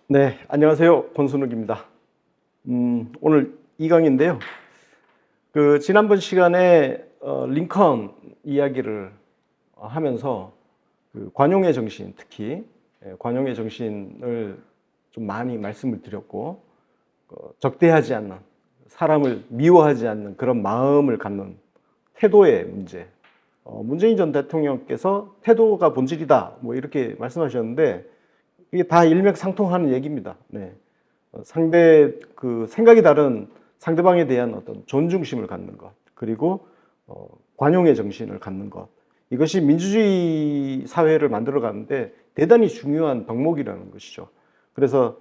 네, 안녕하세요. 권순욱입니다. 오늘 2강인데요. 지난번 시간에 링컨 이야기를 하면서 관용의 정신, 특히 관용의 정신을 좀 많이 말씀을 드렸고, 적대하지 않는, 사람을 미워하지 않는 그런 마음을 갖는 태도의 문제. 문재인 전 대통령께서 태도가 본질이다, 뭐 이렇게 말씀하셨는데, 이게 다 일맥상통하는 얘기입니다. 네. 생각이 다른 상대방에 대한 어떤 존중심을 갖는 것, 그리고 관용의 정신을 갖는 것. 이것이 민주주의 사회를 만들어 가는데 대단히 중요한 덕목이라는 것이죠. 그래서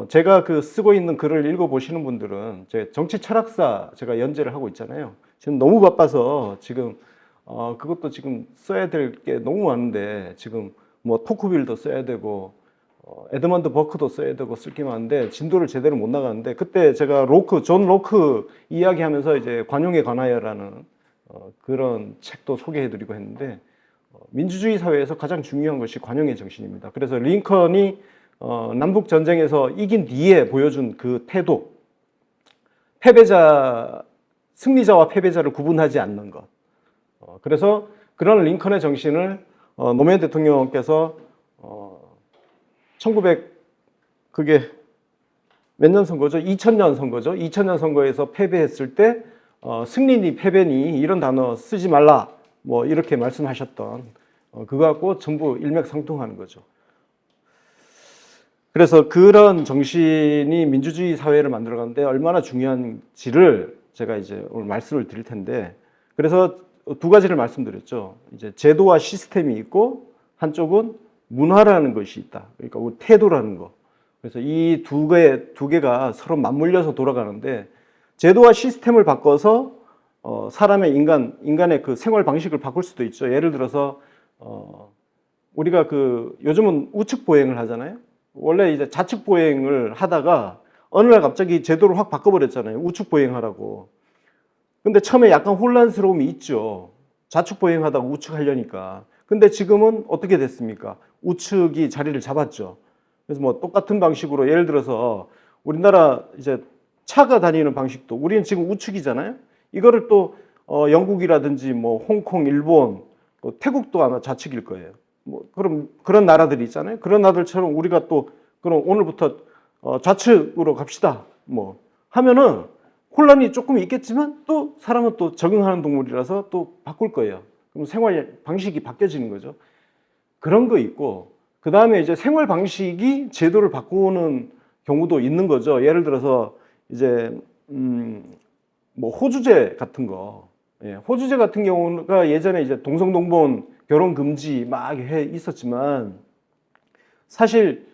제가 쓰고 있는 글을 읽어보시는 분들은 제 정치 철학사 제가 연재를 하고 있잖아요. 지금 너무 바빠서 지금 그것도 지금 써야 될 게 너무 많은데 지금 뭐 토크빌도 써야 되고 에드먼드 버크도 써야 되고 쓸 게 많은데 진도를 제대로 못 나가는데, 그때 제가 존 로크 이야기하면서 이제 관용에 관하여라는 그런 책도 소개해드리고 했는데, 민주주의 사회에서 가장 중요한 것이 관용의 정신입니다. 그래서 링컨이 남북 전쟁에서 이긴 뒤에 보여준 그 태도, 승리자와 패배자를 구분하지 않는 것. 그래서 그런 링컨의 정신을 노무현 대통령께서 그게 몇 년 선거죠? 2000년 선거죠. 2000년 선거에서 패배했을 때 승리니 패배니 이런 단어 쓰지 말라, 뭐 이렇게 말씀하셨던 그거 갖고 전부 일맥상통하는 거죠. 그래서 그런 정신이 민주주의 사회를 만들어가는데 얼마나 중요한지를 제가 이제 오늘 말씀을 드릴 텐데, 그래서 두 가지를 말씀드렸죠. 이제 제도와 시스템이 있고 한쪽은 문화라는 것이 있다. 그러니까 우리 태도라는 거. 그래서 이 두 개가 서로 맞물려서 돌아가는데, 제도와 시스템을 바꿔서 인간의 그 생활 방식을 바꿀 수도 있죠. 예를 들어서 우리가 요즘은 우측 보행을 하잖아요. 원래 이제 좌측 보행을 하다가 어느 날 갑자기 제도를 확 바꿔버렸잖아요. 우측 보행하라고. 근데 처음에 약간 혼란스러움이 있죠. 좌측 보행하다가 우측 하려니까. 근데 지금은 어떻게 됐습니까? 우측이 자리를 잡았죠. 그래서 뭐 똑같은 방식으로 예를 들어서 우리나라 이제 차가 다니는 방식도 우리는 지금 우측이잖아요. 이거를 또 영국이라든지 뭐 홍콩, 일본, 또 태국도 아마 좌측일 거예요. 뭐 그런 나라들이 있잖아요. 그런 나라들처럼 우리가 또 그럼 오늘부터 좌측으로 갑시다, 뭐 하면은 혼란이 조금 있겠지만 또 사람은 또 적응하는 동물이라서 또 바꿀 거예요. 그럼 생활 방식이 바뀌어지는 거죠. 그런 거 있고, 그 다음에 이제 생활 방식이 제도를 바꾸는 경우도 있는 거죠. 예를 들어서 이제 뭐 호주제 같은 거, 호주제 같은 경우가 예전에 이제 동성동본 결혼 금지 막 해 있었지만, 사실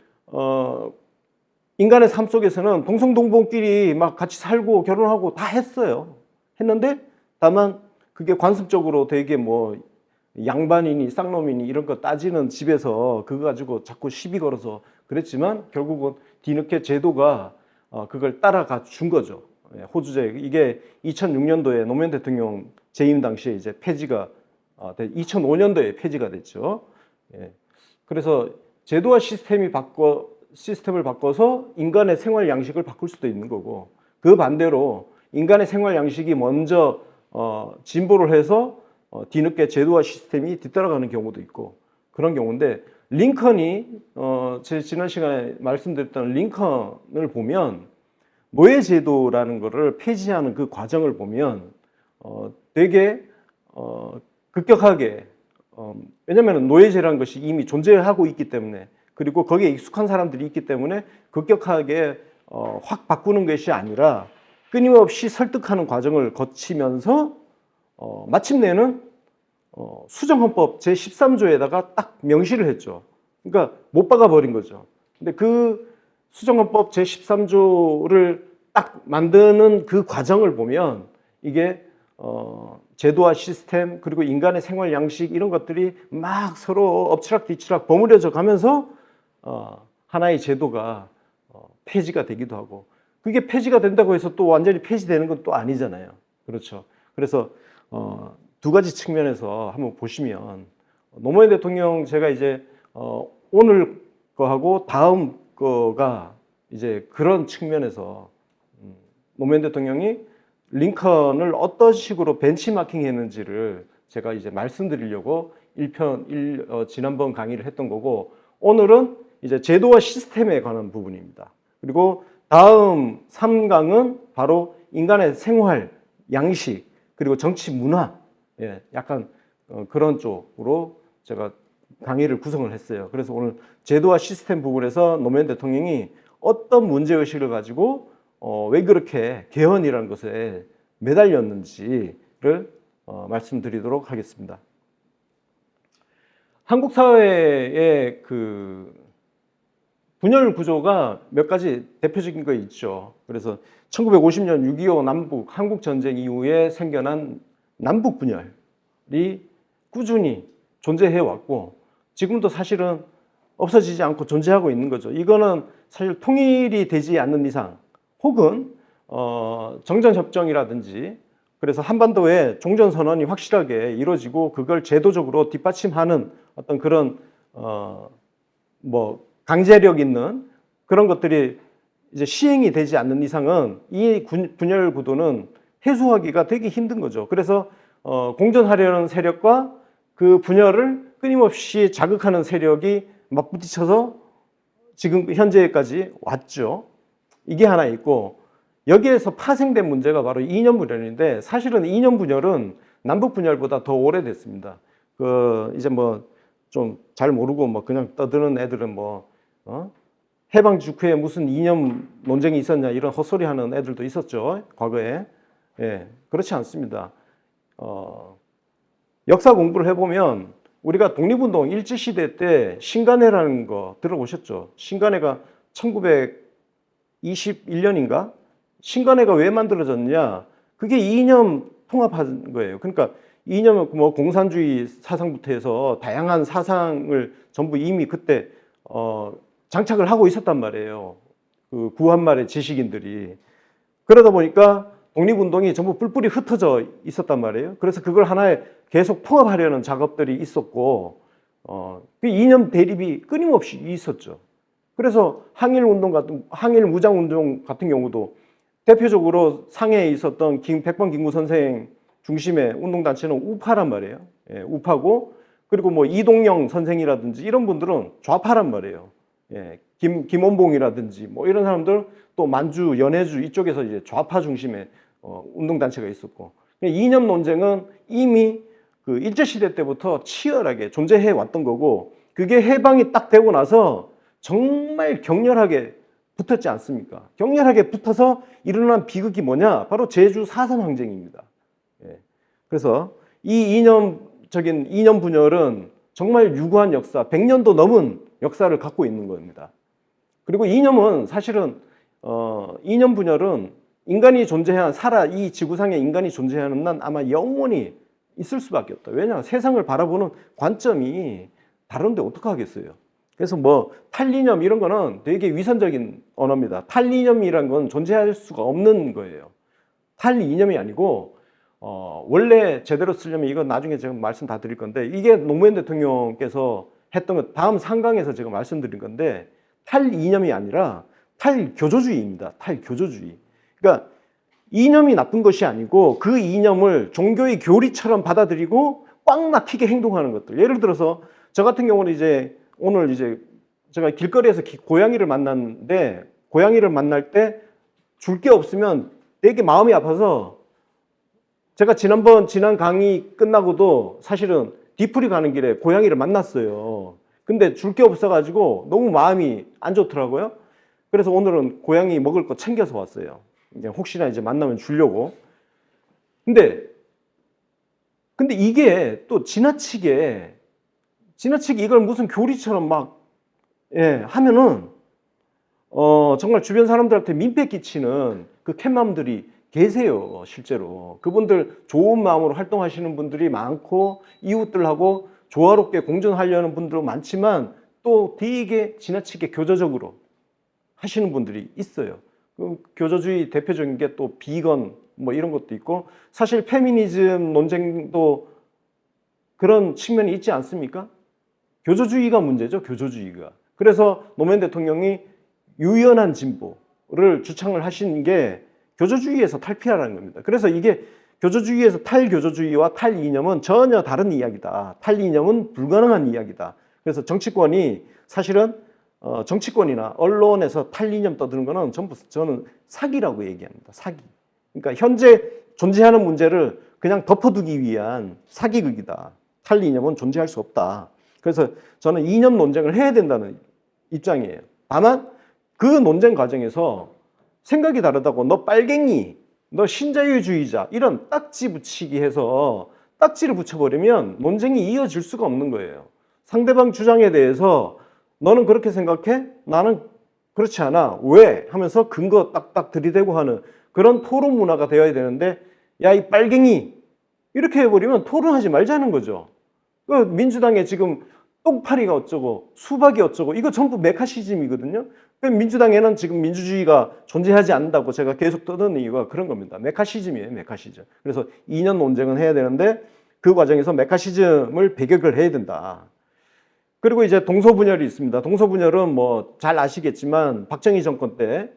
인간의 삶 속에서는 동성동본끼리 막 같이 살고 결혼하고 다 했는데 다만 그게 관습적으로 되게 뭐 양반이니 쌍놈이니 이런 거 따지는 집에서 그거 가지고 자꾸 시비 걸어서 그랬지만, 결국은 뒤늦게 제도가 그걸 따라가 준 거죠. 호주제, 이게 2006년도에 노무현 대통령 재임 당시에 이제 폐지가 2005년도에 폐지가 됐죠. 그래서 제도와 시스템을 바꿔서 인간의 생활 양식을 바꿀 수도 있는 거고, 그 반대로 인간의 생활 양식이 먼저 진보를 해서 뒤늦게 제도와 시스템이 뒤따라가는 경우도 있고, 그런 경우인데, 링컨이 제 지난 시간에 말씀드렸던 링컨을 보면 노예제도라는 거를 폐지하는 그 과정을 보면 되게 급격하게, 왜냐하면 노예제라는 것이 이미 존재하고 있기 때문에, 그리고 거기에 익숙한 사람들이 있기 때문에 급격하게 확 바꾸는 것이 아니라 끊임없이 설득하는 과정을 거치면서 마침내는 수정헌법 제13조에다가 딱 명시를 했죠. 그러니까 못 박아버린 거죠. 근데 그 수정헌법 제13조를 딱 만드는 그 과정을 보면 이게 제도와 시스템, 그리고 인간의 생활 양식, 이런 것들이 막 서로 엎치락뒤치락 버무려져 가면서 하나의 제도가 폐지가 되기도 하고, 그게 폐지가 된다고 해서 또 완전히 폐지되는 건 또 아니잖아요. 그렇죠. 그래서 두 가지 측면에서 한번 보시면, 노무현 대통령 제가 이제 오늘 거하고 다음 거가 이제 그런 측면에서 노무현 대통령이 링컨을 어떤 식으로 벤치마킹 했는지를 제가 이제 말씀드리려고 지난번 강의를 했던 거고, 오늘은 이제 제도와 시스템에 관한 부분입니다. 그리고 다음 3강은 바로 인간의 생활, 양식, 그리고 정치 문화, 약간 그런 쪽으로 제가 강의를 구성을 했어요. 그래서 오늘 제도와 시스템 부분에서 노무현 대통령이 어떤 문제의식을 가지고 왜 그렇게 개헌이라는 것에 매달렸는지를 말씀드리도록 하겠습니다. 한국 사회의 그 분열 구조가 몇 가지 대표적인 거 있죠. 그래서 1950년 6.25 남북 한국 전쟁 이후에 생겨난 남북 분열이 꾸준히 존재해 왔고, 지금도 사실은 없어지지 않고 존재하고 있는 거죠. 이거는 사실 통일이 되지 않는 이상, 혹은 정전협정이라든지, 그래서 한반도에 종전선언이 확실하게 이루어지고 그걸 제도적으로 뒷받침하는 어떤 그런 뭐 강제력 있는 그런 것들이 이제 시행이 되지 않는 이상은 이 분열 구도는 해소하기가 되게 힘든 거죠. 그래서 공존하려는 세력과 그 분열을 끊임없이 자극하는 세력이 맞부딪혀서 지금 현재까지 왔죠. 이게 하나 있고, 여기에서 파생된 문제가 바로 이념 분열인데, 사실은 이념 분열은 남북 분열보다 더 오래됐습니다. 이제 뭐 좀 잘 모르고 뭐 그냥 떠드는 애들은 해방 직후에 무슨 이념 논쟁이 있었냐 이런 헛소리 하는 애들도 있었죠, 과거에. 그렇지 않습니다. 역사 공부를 해보면 우리가 독립운동 일제시대 때 신간회라는 거 들어보셨죠? 신간회가 1921년인가? 신간회가 왜 만들어졌냐? 그게 이념 통합한 거예요. 그러니까 이념은 뭐 공산주의 사상부터 해서 다양한 사상을 전부 이미 그때 장착을 하고 있었단 말이에요. 그 구한말의 지식인들이. 그러다 보니까 독립운동이 전부 뿔뿔이 흩어져 있었단 말이에요. 그래서 그걸 하나에 계속 통합하려는 작업들이 있었고, 그 이념 대립이 끊임없이 있었죠. 그래서 항일 무장운동 같은 경우도 대표적으로 상해에 있었던 백범 김구 선생 중심의 운동단체는 우파란 말이에요. 우파고, 그리고 뭐 이동영 선생이라든지 이런 분들은 좌파란 말이에요. 김원봉이라든지 뭐 이런 사람들, 또 만주, 연해주 이쪽에서 이제 좌파 중심의 운동단체가 있었고, 이념 논쟁은 이미 그 일제시대 때부터 치열하게 존재해 왔던 거고, 그게 해방이 딱 되고 나서 정말 격렬하게 붙었지 않습니까? 격렬하게 붙어서 일어난 비극이 뭐냐? 바로 제주 4.3 항쟁입니다. 그래서 이 이념적인 이념 분열은 정말 유구한 역사, 100년도 넘은 역사를 갖고 있는 겁니다. 그리고 이념은 사실은 이념 분열은 인간이 이 지구상에 인간이 존재하는 난 아마 영원히 있을 수밖에 없다. 왜냐? 세상을 바라보는 관점이 다른데 어떡하겠어요. 그래서 뭐 탈이념 이런 거는 되게 위선적인 언어입니다. 탈이념이란 건 존재할 수가 없는 거예요. 탈이념이 아니고 원래 제대로 쓰려면 이건 나중에 제가 말씀 다 드릴 건데, 이게 노무현 대통령께서 했던 것 다음 3강에서 제가 말씀드린 건데, 탈이념이 아니라 탈교조주의입니다. 탈교조주의. 그러니까 이념이 나쁜 것이 아니고 그 이념을 종교의 교리처럼 받아들이고 꽉 막히게 행동하는 것들. 예를 들어서 저 같은 경우는 이제 오늘 이제 제가 길거리에서 고양이를 만났는데, 고양이를 만날 때 줄 게 없으면 되게 마음이 아파서, 제가 지난 강의 끝나고도 사실은 뒤풀이 가는 길에 고양이를 만났어요. 근데 줄 게 없어가지고 너무 마음이 안 좋더라고요. 그래서 오늘은 고양이 먹을 거 챙겨서 왔어요. 혹시나 이제 만나면 주려고. 근데 이게 또 지나치게 이걸 무슨 교리처럼 막 하면은 정말 주변 사람들한테 민폐 끼치는 그 캣맘들이 계세요, 실제로. 그분들 좋은 마음으로 활동하시는 분들이 많고, 이웃들하고 조화롭게 공존하려는 분들도 많지만, 또 되게 지나치게 교조적으로 하시는 분들이 있어요. 그 교조주의 대표적인 게 또 비건 뭐 이런 것도 있고, 사실 페미니즘 논쟁도 그런 측면이 있지 않습니까? 교조주의가 문제죠, 교조주의가. 그래서 노무현 대통령이 유연한 진보를 주창을 하신 게 교조주의에서 탈피하라는 겁니다. 그래서 이게 교조주의에서 탈교조주의와 탈이념은 전혀 다른 이야기다. 탈이념은 불가능한 이야기다. 그래서 정치권이 사실은 정치권이나 언론에서 탈이념 떠드는 거는 전부 저는 사기라고 얘기합니다. 사기. 그러니까 현재 존재하는 문제를 그냥 덮어두기 위한 사기극이다. 탈이념은 존재할 수 없다. 그래서 저는 이념 논쟁을 해야 된다는 입장이에요. 다만 그 논쟁 과정에서 생각이 다르다고 너 빨갱이, 너 신자유주의자 이런 딱지 붙이기 해서 딱지를 붙여버리면 논쟁이 이어질 수가 없는 거예요. 상대방 주장에 대해서 너는 그렇게 생각해? 나는 그렇지 않아. 왜? 하면서 근거 딱딱 들이대고 하는 그런 토론 문화가 되어야 되는데 야, 이 빨갱이 이렇게 해버리면 토론하지 말자는 거죠. 그 민주당에 지금 똥파리가 어쩌고 수박이 어쩌고 이거 전부 메카시즘이거든요. 민주당에는 지금 민주주의가 존재하지 않는다고 제가 계속 떠드는 이유가 그런 겁니다. 메카시즘이에요. 메카시즘. 그래서 2년 논쟁은 해야 되는데 그 과정에서 메카시즘을 배격을 해야 된다. 그리고 이제 동서분열이 있습니다. 동서분열은 뭐 잘 아시겠지만 박정희 정권 때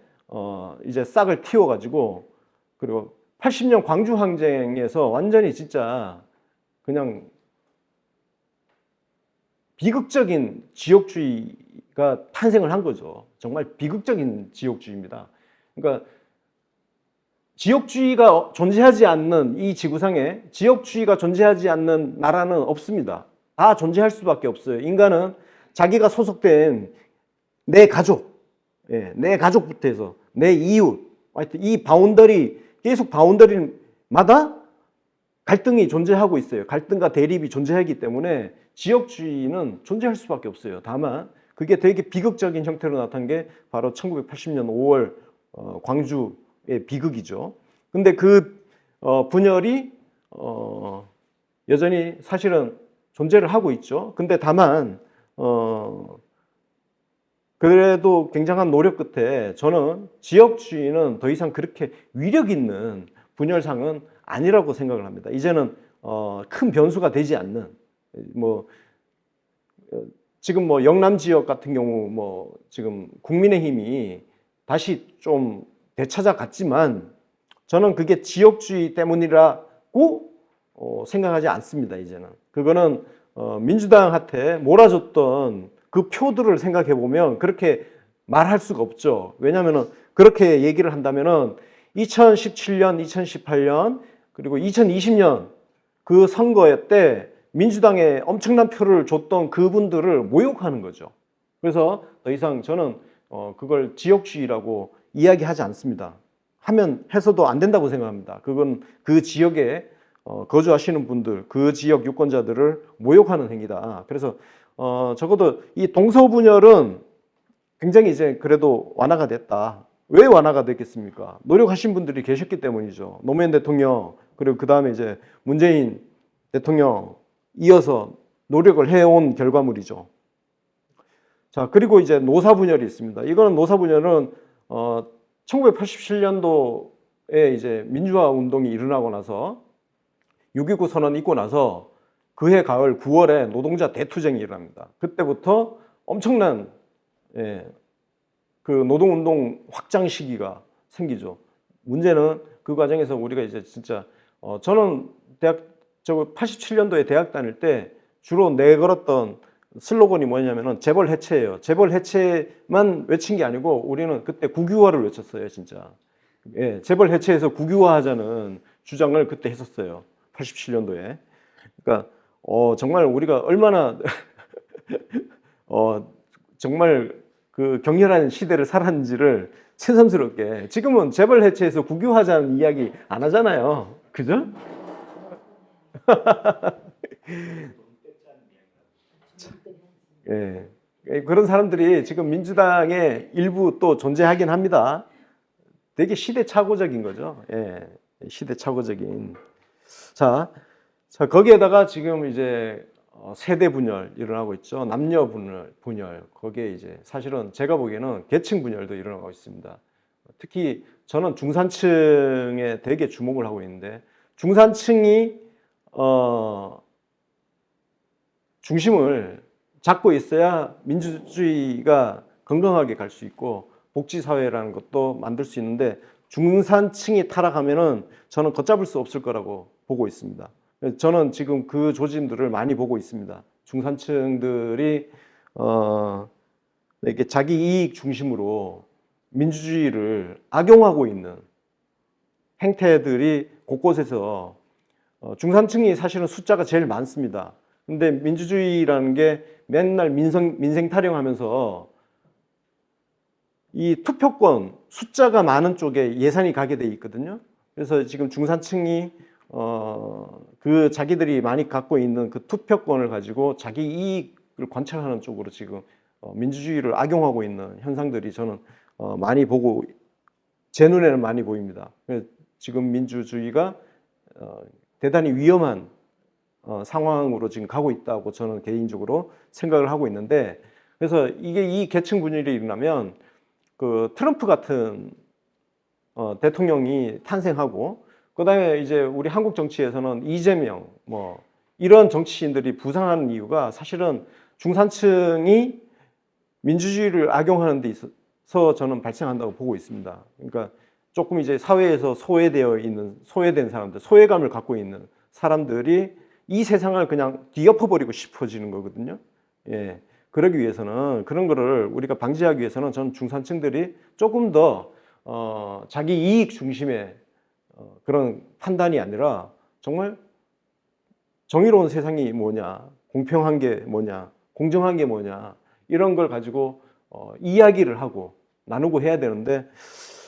이제 싹을 틔워가지고 그리고 80년 광주 항쟁에서 완전히 진짜 그냥 비극적인 지역주의가 탄생을 한 거죠. 정말 비극적인 지역주의입니다. 그러니까 지역주의가 존재하지 않는 이 지구상에 지역주의가 존재하지 않는 나라는 없습니다. 다 존재할 수밖에 없어요. 인간은 자기가 소속된 내 가족, 내 가족부터 해서 내 이웃, 하여튼 이 바운더리, 계속 바운더리마다 갈등이 존재하고 있어요. 갈등과 대립이 존재하기 때문에 지역주의는 존재할 수밖에 없어요. 다만 그게 되게 비극적인 형태로 나타난 게 바로 1980년 5월 광주의 비극이죠. 근데 그 분열이 여전히 사실은 존재를 하고 있죠. 근데 다만 그래도 굉장한 노력 끝에 저는 지역주의는 더 이상 그렇게 위력 있는 분열상은 아니라고 생각을 합니다. 이제는 큰 변수가 되지 않는 뭐 지금 뭐 영남 지역 같은 경우 뭐 지금 국민의힘이 다시 좀 되찾아갔지만 저는 그게 지역주의 때문이라고 생각하지 않습니다. 이제는 그거는 민주당한테 몰아줬던 그 표들을 생각해 보면 그렇게 말할 수가 없죠. 왜냐하면은 그렇게 얘기를 한다면은 2017년, 2018년 그리고 2020년 그 선거 때 민주당에 엄청난 표를 줬던 그분들을 모욕하는 거죠. 그래서 더 이상 저는 그걸 지역주의라고 이야기하지 않습니다. 하면 해서도 안 된다고 생각합니다. 그건 그 지역에 거주하시는 분들, 그 지역 유권자들을 모욕하는 행위다. 그래서 적어도 이 동서분열은 굉장히 이제 그래도 완화가 됐다. 왜 완화가 됐겠습니까? 노력하신 분들이 계셨기 때문이죠. 노무현 대통령 그리고 그 다음에 이제 문재인 대통령 이어서 노력을 해온 결과물이죠. 자, 그리고 이제 노사분열이 있습니다. 이거는 노사분열은 1987년도에 이제 민주화 운동이 일어나고 나서 6.29 선언 있고 나서 그해 가을 9월에 노동자 대투쟁이 일어납니다. 그때부터 엄청난 그 노동운동 확장 시기가 생기죠. 문제는 그 과정에서 우리가 이제 진짜 저는 87년도에 대학 다닐 때 주로 내걸었던 슬로건이 뭐냐면은 재벌 해체예요. 재벌 해체만 외친 게 아니고 우리는 그때 국유화를 외쳤어요, 진짜. 재벌 해체해서 국유화하자는 주장을 그때 했었어요. 87년도에. 그러니까 정말 우리가 얼마나 정말 그 격렬한 시대를 살았는지를 새삼스럽게 지금은 재벌 해체해서 국유화하자는 이야기 안 하잖아요. 그죠? 예. 그런 사람들이 지금 민주당의 일부 또 존재하긴 합니다. 되게 시대착오적인 거죠. 예. 시대착오적인. 자, 거기에다가 지금 이제 세대 분열 일어나고 있죠. 남녀 분열. 거기에 이제 사실은 제가 보기에는 계층 분열도 일어나고 있습니다. 특히 저는 중산층에 되게 주목을 하고 있는데 중산층이 중심을 잡고 있어야 민주주의가 건강하게 갈 수 있고 복지사회라는 것도 만들 수 있는데 중산층이 타락하면은 저는 걷잡을 수 없을 거라고 보고 있습니다. 저는 지금 그 조짐들을 많이 보고 있습니다. 중산층들이 이렇게 자기 이익 중심으로 민주주의를 악용하고 있는 행태들이 곳곳에서 중산층이 사실은 숫자가 제일 많습니다. 근데 민주주의라는 게 맨날 민생 타령하면서 이 투표권 숫자가 많은 쪽에 예산이 가게 돼 있거든요. 그래서 지금 중산층이 그 자기들이 많이 갖고 있는 그 투표권을 가지고 자기 이익을 관철하는 쪽으로 지금 민주주의를 악용하고 있는 현상들이 저는 많이 보고 제 눈에는 많이 보입니다. 지금 민주주의가 대단히 위험한 상황으로 지금 가고 있다고 저는 개인적으로 생각을 하고 있는데, 그래서 이 계층 분열이 일어나면 그 트럼프 같은 대통령이 탄생하고, 그다음에 이제 우리 한국 정치에서는 이재명 뭐 이런 정치인들이 부상하는 이유가 사실은 중산층이 민주주의를 악용하는 데 있어서 저는 발생한다고 보고 있습니다. 그러니까 조금 이제 사회에서 소외된 사람들, 소외감을 갖고 있는 사람들이 이 세상을 그냥 뒤엎어버리고 싶어지는 거거든요. 예. 그러기 위해서는, 그런 거를 우리가 방지하기 위해서는 저는 중산층들이 조금 더 자기 이익 중심의 그런 판단이 아니라 정말 정의로운 세상이 뭐냐, 공평한 게 뭐냐, 공정한 게 뭐냐, 이런 걸 가지고 이야기를 하고 나누고 해야 되는데,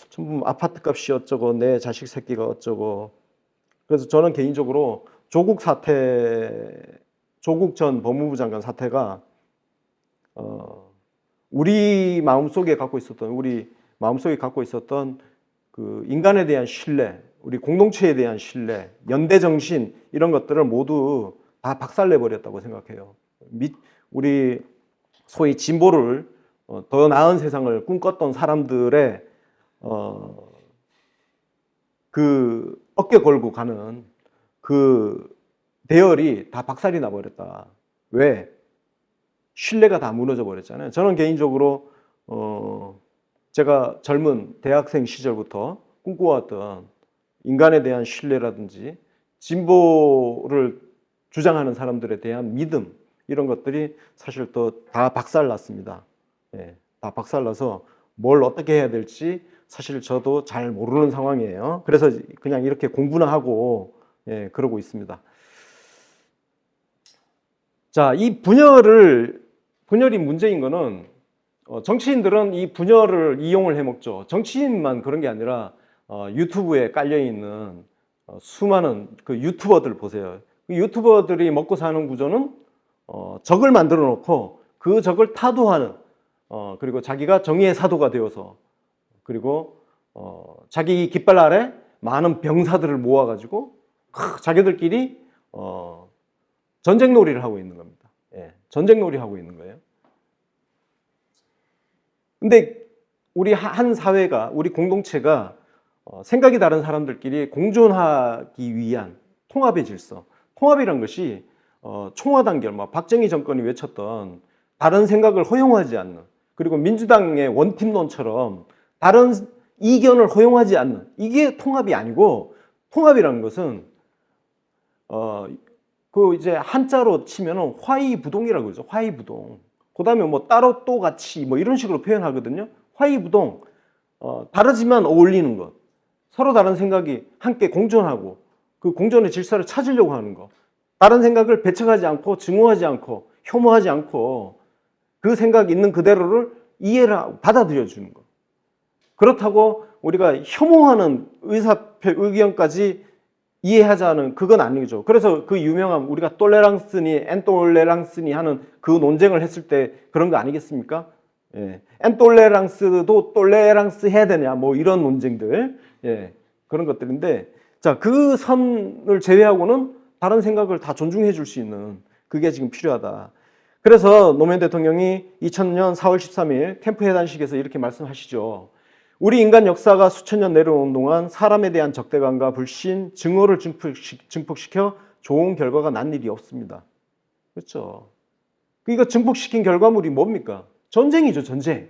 전부 아파트 값이 어쩌고 내 자식 새끼가 어쩌고. 그래서 저는 개인적으로 조국 전 법무부 장관 사태가 우리 마음속에 갖고 있었던 그 인간에 대한 신뢰, 우리 공동체에 대한 신뢰, 연대 정신, 이런 것들을 모두 다 박살내 버렸다고 생각해요. 우리 소위 진보를 더 나은 세상을 꿈꿨던 사람들의 그 어깨 걸고 가는 그 대열이 다 박살이 나 버렸다. 왜? 신뢰가 다 무너져 버렸잖아요. 저는 개인적으로 제가 젊은 대학생 시절부터 꿈꿔왔던 인간에 대한 신뢰라든지 진보를 주장하는 사람들에 대한 믿음, 이런 것들이 사실 또 다 박살났습니다. 예, 다 박살나서 뭘 어떻게 해야 될지 사실 저도 잘 모르는 상황이에요. 그래서 그냥 이렇게 공부나 하고 그러고 있습니다. 자, 이 분열이 문제인 거는 정치인들은 이 분열을 이용을 해먹죠. 정치인만 그런 게 아니라 유튜브에 깔려있는 수많은 그 유튜버들 보세요. 그 유튜버들이 먹고 사는 구조는 적을 만들어 놓고 그 적을 타도하는, 그리고 자기가 정의의 사도가 되어서, 그리고 자기 깃발 아래 많은 병사들을 모아가지고 자기들끼리 전쟁놀이를 하고 있는 겁니다. 예, 전쟁놀이 하고 있는 거예요. 근데 우리 한 사회가, 우리 공동체가 생각이 다른 사람들끼리 공존하기 위한 통합의 질서, 통합이란 것이 총화단결, 박정희 정권이 외쳤던 다른 생각을 허용하지 않는, 그리고 민주당의 원팀론처럼 다른 이견을 허용하지 않는, 이게 통합이 아니고, 통합이라는 것은 그 이제 한자로 치면은 화이부동이라고 그러죠. 화이부동. 그 다음에 뭐 따로 또 같이 뭐 이런 식으로 표현하거든요. 화이부동. 다르지만 어울리는 것. 서로 다른 생각이 함께 공존하고 그 공존의 질서를 찾으려고 하는 것. 다른 생각을 배척하지 않고 증오하지 않고 혐오하지 않고 그 생각 있는 그대로를 이해를 받아들여 주는 것. 그렇다고 우리가 혐오하는 의견까지 이해하자는, 그건 아니죠. 그래서 그 유명한 우리가 똘레랑스니 엔똘레랑스니 하는 그 논쟁을 했을 때 그런 거 아니겠습니까? 예. 엔똘레랑스도 똘레랑스 해야 되냐, 뭐 이런 논쟁들, 예, 그런 것들인데, 자, 그 선을 제외하고는 다른 생각을 다 존중해 줄 수 있는, 그게 지금 필요하다. 그래서 노무현 대통령이 2000년 4월 13일 캠프 회단식에서 이렇게 말씀하시죠. 우리 인간 역사가 수천 년 내려오는 동안 사람에 대한 적대감과 불신, 증오를 증폭시켜 좋은 결과가 난 일이 없습니다. 그렇죠. 이거 증폭시킨 결과물이 뭡니까? 전쟁이죠, 전쟁.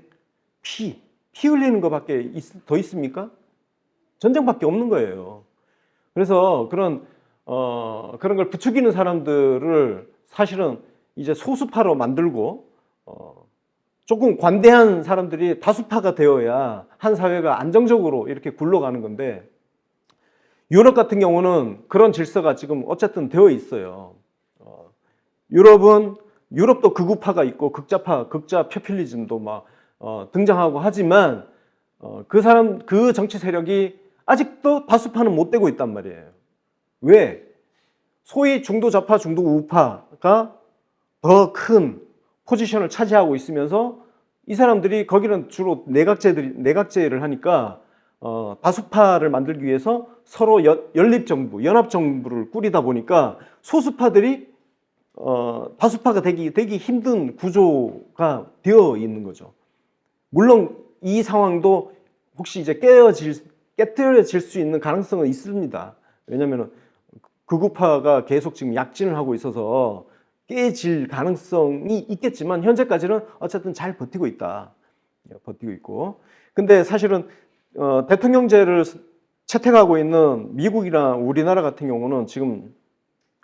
피. 피 흘리는 것밖에 더 있습니까? 전쟁밖에 없는 거예요. 그래서 그런 걸 부추기는 사람들을 사실은 이제 소수파로 만들고 조금 관대한 사람들이 다수파가 되어야 한 사회가 안정적으로 이렇게 굴러가는 건데, 유럽 같은 경우는 그런 질서가 지금 어쨌든 되어 있어요. 유럽도 극우파가 있고 극자 표퓰리즘도 막 등장하고 하지만 그 정치 세력이 아직도 다수파는 못 되고 있단 말이에요. 왜? 소위 중도 좌파, 중도 우파가 더 큰 포지션을 차지하고 있으면서 이 사람들이 거기는 주로 내각제를 하니까 다수파를 만들기 위해서 서로 연립정부, 연합정부를 꾸리다 보니까 소수파들이 다수파가 되기 힘든 구조가 되어 있는 거죠. 물론 이 상황도 혹시 이제 깨뜨려질 수 있는 가능성은 있습니다. 왜냐하면 극우파가 계속 지금 약진을 하고 있어서 깨질 가능성이 있겠지만 현재까지는 어쨌든 잘 버티고 있다. 버티고 있고. 근데 사실은 대통령제를 채택하고 있는 미국이나 우리나라 같은 경우는 지금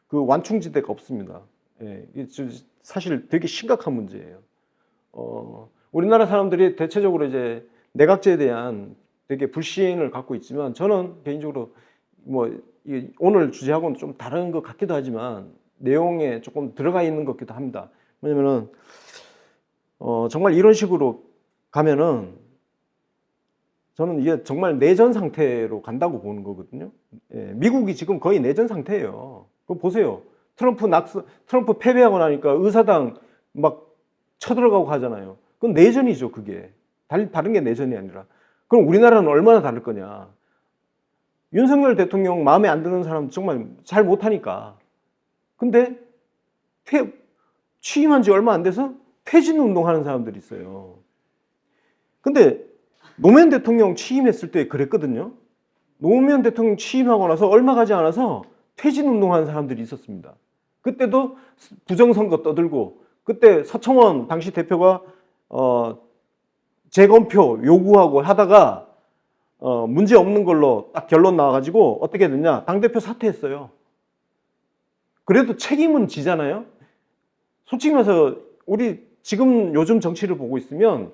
그 완충지대가 없습니다. 예, 사실 되게 심각한 문제예요. 우리나라 사람들이 대체적으로 이제 내각제에 대한 되게 불신을 갖고 있지만, 저는 개인적으로 뭐 오늘 주제하고는 좀 다른 것 같기도 하지만 내용에 조금 들어가 있는 것 같기도 합니다. 왜냐면은 정말 이런 식으로 가면은 저는 이게 정말 내전 상태로 간다고 보는 거거든요. 예, 미국이 지금 거의 내전 상태예요. 그거 보세요. 트럼프 패배하고 나니까 의사당 막 쳐들어가고 하잖아요. 그건 내전이죠, 그게. 다른 게 내전이 아니라. 그럼 우리나라는 얼마나 다를 거냐. 윤석열 대통령 마음에 안 드는 사람 정말 잘 못하니까. 근데 취임한 지 얼마 안 돼서 퇴진 운동하는 사람들이 있어요. 근데 노무현 대통령 취임했을 때 그랬거든요. 노무현 대통령 취임하고 나서 얼마 가지 않아서 퇴진 운동하는 사람들이 있었습니다. 그때도 부정선거 떠들고, 그때 서청원 당시 대표가 재검표 요구하고 하다가 문제 없는 걸로 딱 결론 나와가지고 어떻게 됐냐, 당대표 사퇴했어요. 그래도 책임은 지잖아요. 솔직히 말해서 우리 지금 요즘 정치를 보고 있으면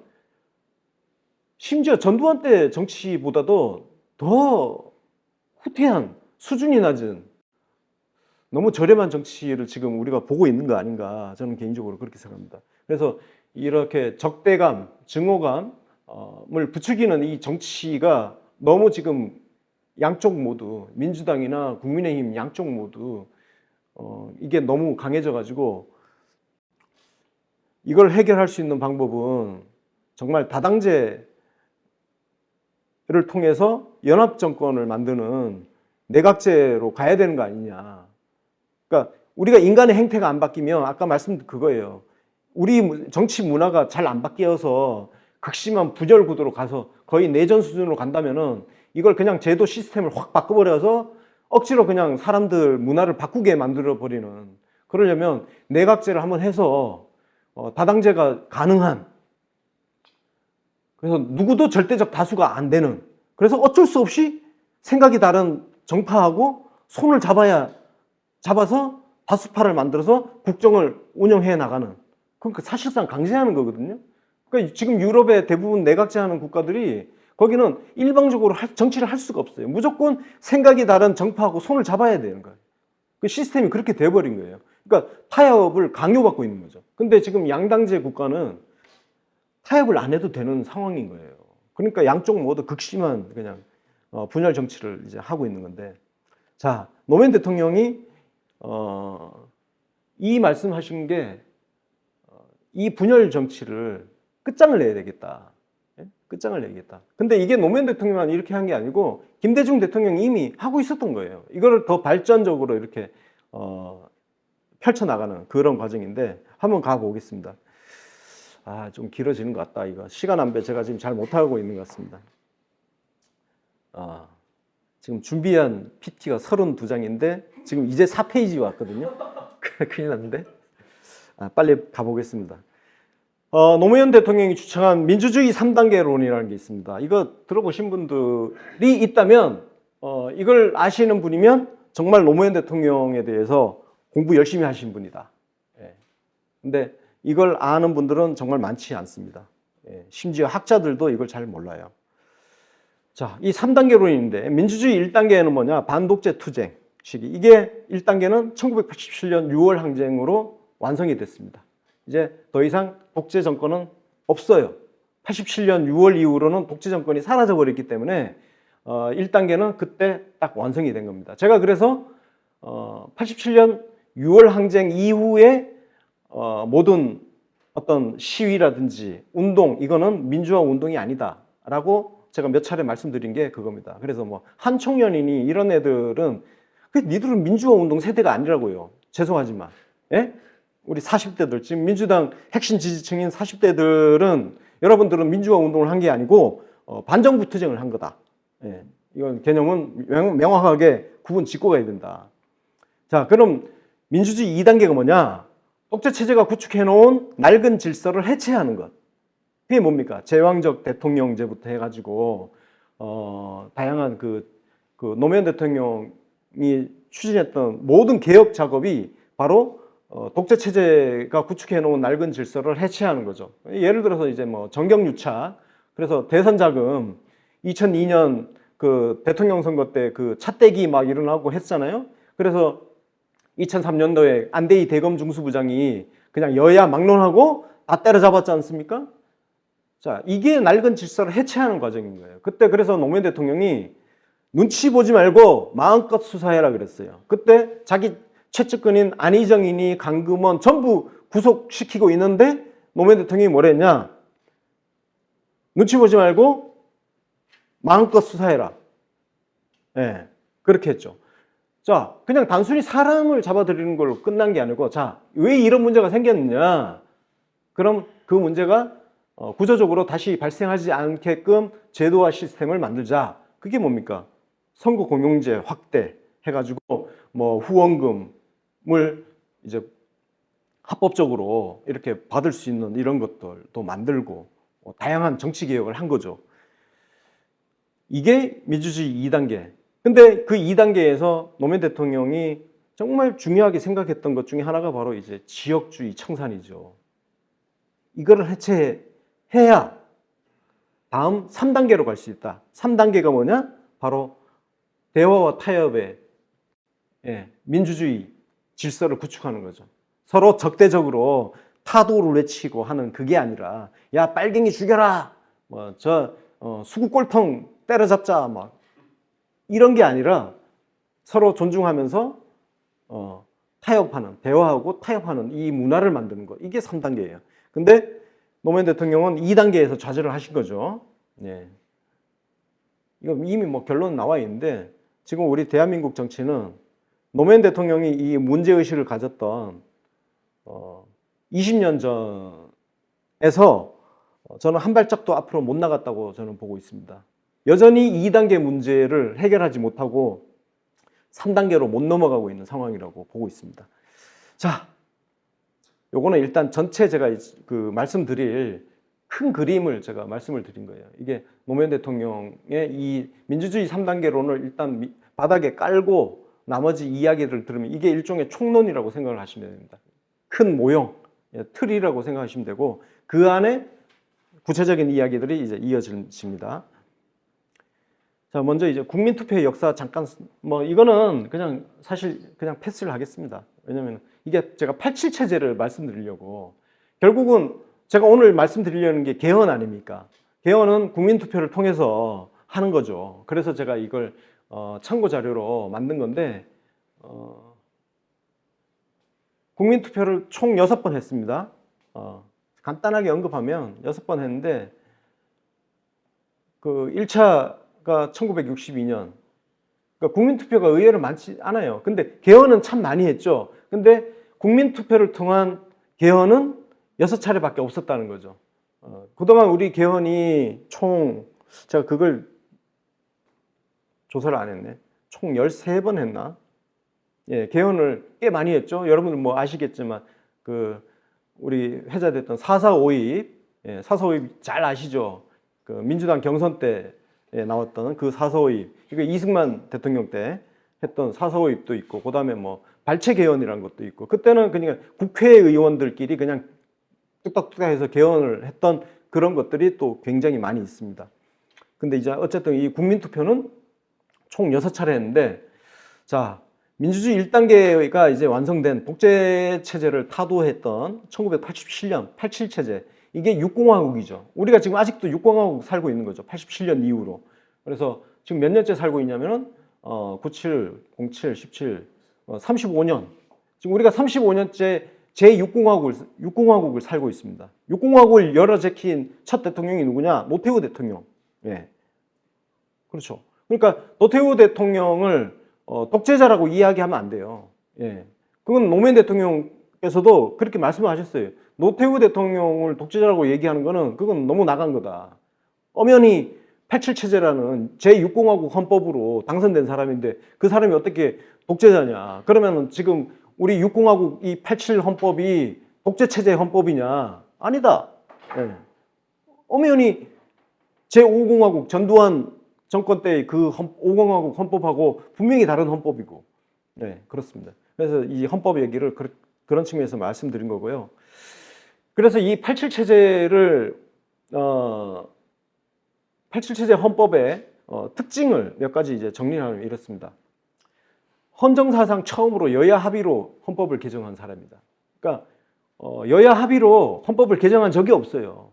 심지어 전두환 때 정치보다도 더 후퇴한, 수준이 낮은, 너무 저렴한 정치를 지금 우리가 보고 있는 거 아닌가, 저는 개인적으로 그렇게 생각합니다. 그래서 이렇게 적대감, 증오감을 부추기는 이 정치가 너무 지금 양쪽 모두, 민주당이나 국민의힘 양쪽 모두 이게 너무 강해져 가지고, 이걸 해결할 수 있는 방법은 정말 다당제를 통해서 연합정권을 만드는 내각제로 가야 되는 거 아니냐. 그러니까 우리가 인간의 행태가 안 바뀌면, 아까 말씀드린 그거예요. 우리 정치 문화가 잘 안 바뀌어서 극심한 부절 구도로 가서 거의 내전 수준으로 간다면은 이걸 그냥 제도 시스템을 확 바꿔버려서 억지로 그냥 사람들 문화를 바꾸게 만들어 버리는, 그러려면 내각제를 한번 해서 다당제가 가능한, 그래서 누구도 절대적 다수가 안 되는, 그래서 어쩔 수 없이 생각이 다른 정파하고 손을 잡아서 다수파를 만들어서 국정을 운영해 나가는, 그러니까 사실상 강제하는 거거든요. 그러니까 지금 유럽의 대부분 내각제하는 국가들이 거기는 일방적으로 정치를 할 수가 없어요. 무조건 생각이 다른 정파하고 손을 잡아야 되는 거예요. 그 시스템이 그렇게 돼버린 거예요. 그러니까 타협을 강요받고 있는 거죠. 근데 지금 양당제 국가는 타협을 안 해도 되는 상황인 거예요. 그러니까 양쪽 모두 극심한 그냥 분열 정치를 이제 하고 있는 건데, 자, 노무현 대통령이 이 말씀하신 게 이 분열 정치를 끝장을 내야 되겠다. 끝장을 내야겠다. 근데 이게 노무현 대통령만 이렇게 한 게 아니고 김대중 대통령이 이미 하고 있었던 거예요. 이거를 더 발전적으로 이렇게 펼쳐나가는 그런 과정인데, 한번 가보겠습니다. 좀 길어지는 것 같다. 이거 시간 안배 제가 지금 잘 못하고 있는 것 같습니다. 지금 준비한 PT가 32장인데 지금 이제 4페이지 왔거든요. 큰일 났는데. 빨리 가보겠습니다. 노무현 대통령이 주창한 민주주의 3단계론이라는 게 있습니다. 이거 들어보신 분들이 있다면 이걸 아시는 분이면 정말 노무현 대통령에 대해서 공부 열심히 하신 분이다. 예. 근데 이걸 아는 분들은 정말 많지 않습니다. 예. 심지어 학자들도 이걸 잘 몰라요. 자, 이 3단계론인데 민주주의 1단계는 뭐냐? 반독재 투쟁 시기. 이게 1단계는 1987년 6월 항쟁으로 완성이 됐습니다. 이제 더 이상 독재 정권은 없어요. 87년 6월 이후로는 독재 정권이 사라져 버렸기 때문에 1단계는 그때 딱 완성이 된 겁니다. 제가 그래서 87년 6월 항쟁 이후에 모든 어떤 시위라든지 운동, 이거는 민주화 운동이 아니다라고 제가 몇 차례 말씀드린 게 그겁니다. 그래서 뭐 한총련이니 이런 애들은 니들은 민주화 운동 세대가 아니라고요. 죄송하지만. 예? 우리 40대들, 지금 민주당 핵심 지지층인 40대들은 여러분들은 민주화 운동을 한 게 아니고 반정부 투쟁을 한 거다. 예. 이건 개념은 명확하게 구분 짓고 가야 된다. 자, 그럼 민주주의 2단계가 뭐냐? 독재 체제가 구축해 놓은 낡은 질서를 해체하는 것. 그게 뭡니까? 제왕적 대통령제부터 해가지고 다양한 그 노무현 대통령이 추진했던 모든 개혁 작업이 바로 독재 체제가 구축해 놓은 낡은 질서를 해체하는 거죠. 예를 들어서 이제 뭐 정경유착, 그래서 대선 자금 2002년 그 대통령 선거 때 그 차떼기 막 일어나고 했잖아요. 그래서 2003년도에 안대희 대검 중수부장이 그냥 여야 막론하고 다 때려잡았지 않습니까? 자, 이게 낡은 질서를 해체하는 과정인 거예요. 그때 그래서 노무현 대통령이 눈치 보지 말고 마음껏 수사해라 그랬어요. 그때 자기 최측근인 안희정이니 강금원 전부 구속시키고 있는데 노무현 대통령이 뭐라 했냐? 눈치 보지 말고 마음껏 수사해라. 예, 그렇게 했죠. 자, 그냥 단순히 사람을 잡아들이는 걸로 끝난 게 아니고, 자, 왜 이런 문제가 생겼느냐? 그럼 그 문제가 구조적으로 다시 발생하지 않게끔 제도화 시스템을 만들자. 그게 뭡니까? 선거 공용제 확대 해가지고 뭐 후원금을 이제 합법적으로 이렇게 받을 수 있는 이런 것들도 만들고 다양한 정치 개혁을 한 거죠. 이게 민주주의 2단계. 근데 그 2단계에서 노무현 대통령이 정말 중요하게 생각했던 것 중에 하나가 바로 이제 지역주의 청산이죠. 이거를 해체해야 다음 3단계로 갈 수 있다. 3단계가 뭐냐? 바로 대화와 타협의 민주주의 질서를 구축하는 거죠. 서로 적대적으로 타도를 외치고 하는 그게 아니라, 야, 빨갱이 죽여라, 뭐 수구꼴통 때려잡자, 막 이런 게 아니라 서로 존중하면서 타협하는, 대화하고 타협하는 이 문화를 만드는 거, 이게 3단계예요. 근데 노무현 대통령은 2단계에서 좌절을 하신 거죠. 예. 이거 이미 뭐 결론 나와 있는데, 지금 우리 대한민국 정치는 노무현 대통령이 이 문제의식을 가졌던 20년 전에서 저는 한 발짝도 앞으로 못 나갔다고 저는 보고 있습니다. 여전히 2단계 문제를 해결하지 못하고 3단계로 못 넘어가고 있는 상황이라고 보고 있습니다. 자, 요거는 일단 전체 제가 말씀드릴 큰 그림을 제가 말씀을 드린 거예요. 이게 노무현 대통령의 이 민주주의 3단계론을 일단 바닥에 깔고 나머지 이야기를 들으면 이게 일종의 총론이라고 생각을 하시면 됩니다. 큰 모형, 틀이라고 생각하시면 되고 그 안에 구체적인 이야기들이 이제 이어집니다. 자, 먼저 이제 국민투표의 역사 잠깐, 뭐 이거는 그냥 사실 그냥 패스를 하겠습니다. 왜냐면 이게 제가 87체제를 말씀드리려고, 결국은 제가 오늘 말씀드리려는 게 개헌 아닙니까? 개헌은 국민투표를 통해서 하는 거죠. 그래서 제가 이걸 참고 자료로 만든 건데, 국민투표를 총 6번 했습니다. 간단하게 언급하면 6번 했는데, 그 1차가 1962년. 그러니까 국민투표가 의외로 많지 않아요. 근데 개헌은 참 많이 했죠. 근데 국민투표를 통한 개헌은 6차례밖에 없었다는 거죠. 그동안 우리 개헌이 총, 제가 그걸 조사를 안 했네. 총 13번 했나? 예, 개헌을 꽤 많이 했죠. 여러분들 뭐 아시겠지만, 우리 회자됐던 4.4.5입, 4.4.5입 잘 아시죠? 그 민주당 경선 때 나왔던 그 4.4.5입, 이거 이승만 대통령 때 했던 4.4.5입도 있고, 그 다음에 뭐 발췌 개헌이라는 것도 있고, 그때는 그냥 국회의원들끼리 그냥 뚝딱뚝딱 해서 개헌을 했던 그런 것들이 또 굉장히 많이 있습니다. 근데 이제 어쨌든 이 국민투표는 총 6차례 했는데, 자, 민주주의 1단계가 이제 완성된 독재 체제를 타도했던 1987년 87체제, 이게 6공화국이죠. 우리가 지금 아직도 6공화국 살고 있는 거죠. 87년 이후로. 그래서 지금 몇 년째 살고 있냐면은 97, 07, 17, 35년. 지금 우리가 35년째 제6공화국을 살고 있습니다. 6공화국을 열어 제킨 첫 대통령이 누구냐? 노태우 대통령. 예. 그렇죠. 그러니까 노태우 대통령을 독재자라고 이야기하면 안 돼요. 예. 그건 노무현 대통령께서도 그렇게 말씀하셨어요. 노태우 대통령을 독재자라고 얘기하는 거는 그건 너무 나간 거다. 엄연히 87체제라는 제6공화국 헌법으로 당선된 사람인데 그 사람이 어떻게 독재자냐. 그러면 지금 우리 6공화국 이 87 헌법이 독재체제 헌법이냐. 아니다. 예. 엄연히 제5공화국 전두환 정권 때의 그 5공화국 헌법하고 분명히 다른 헌법이고, 네, 그렇습니다. 그래서 이 헌법 얘기를 그런 측면에서 말씀드린 거고요. 그래서 이 87체제를 87체제 헌법의 특징을 몇 가지 이제 정리하면 이렇습니다. 헌정사상 처음으로 여야 합의로 헌법을 개정한 사람이다. 그러니까 여야 합의로 헌법을 개정한 적이 없어요.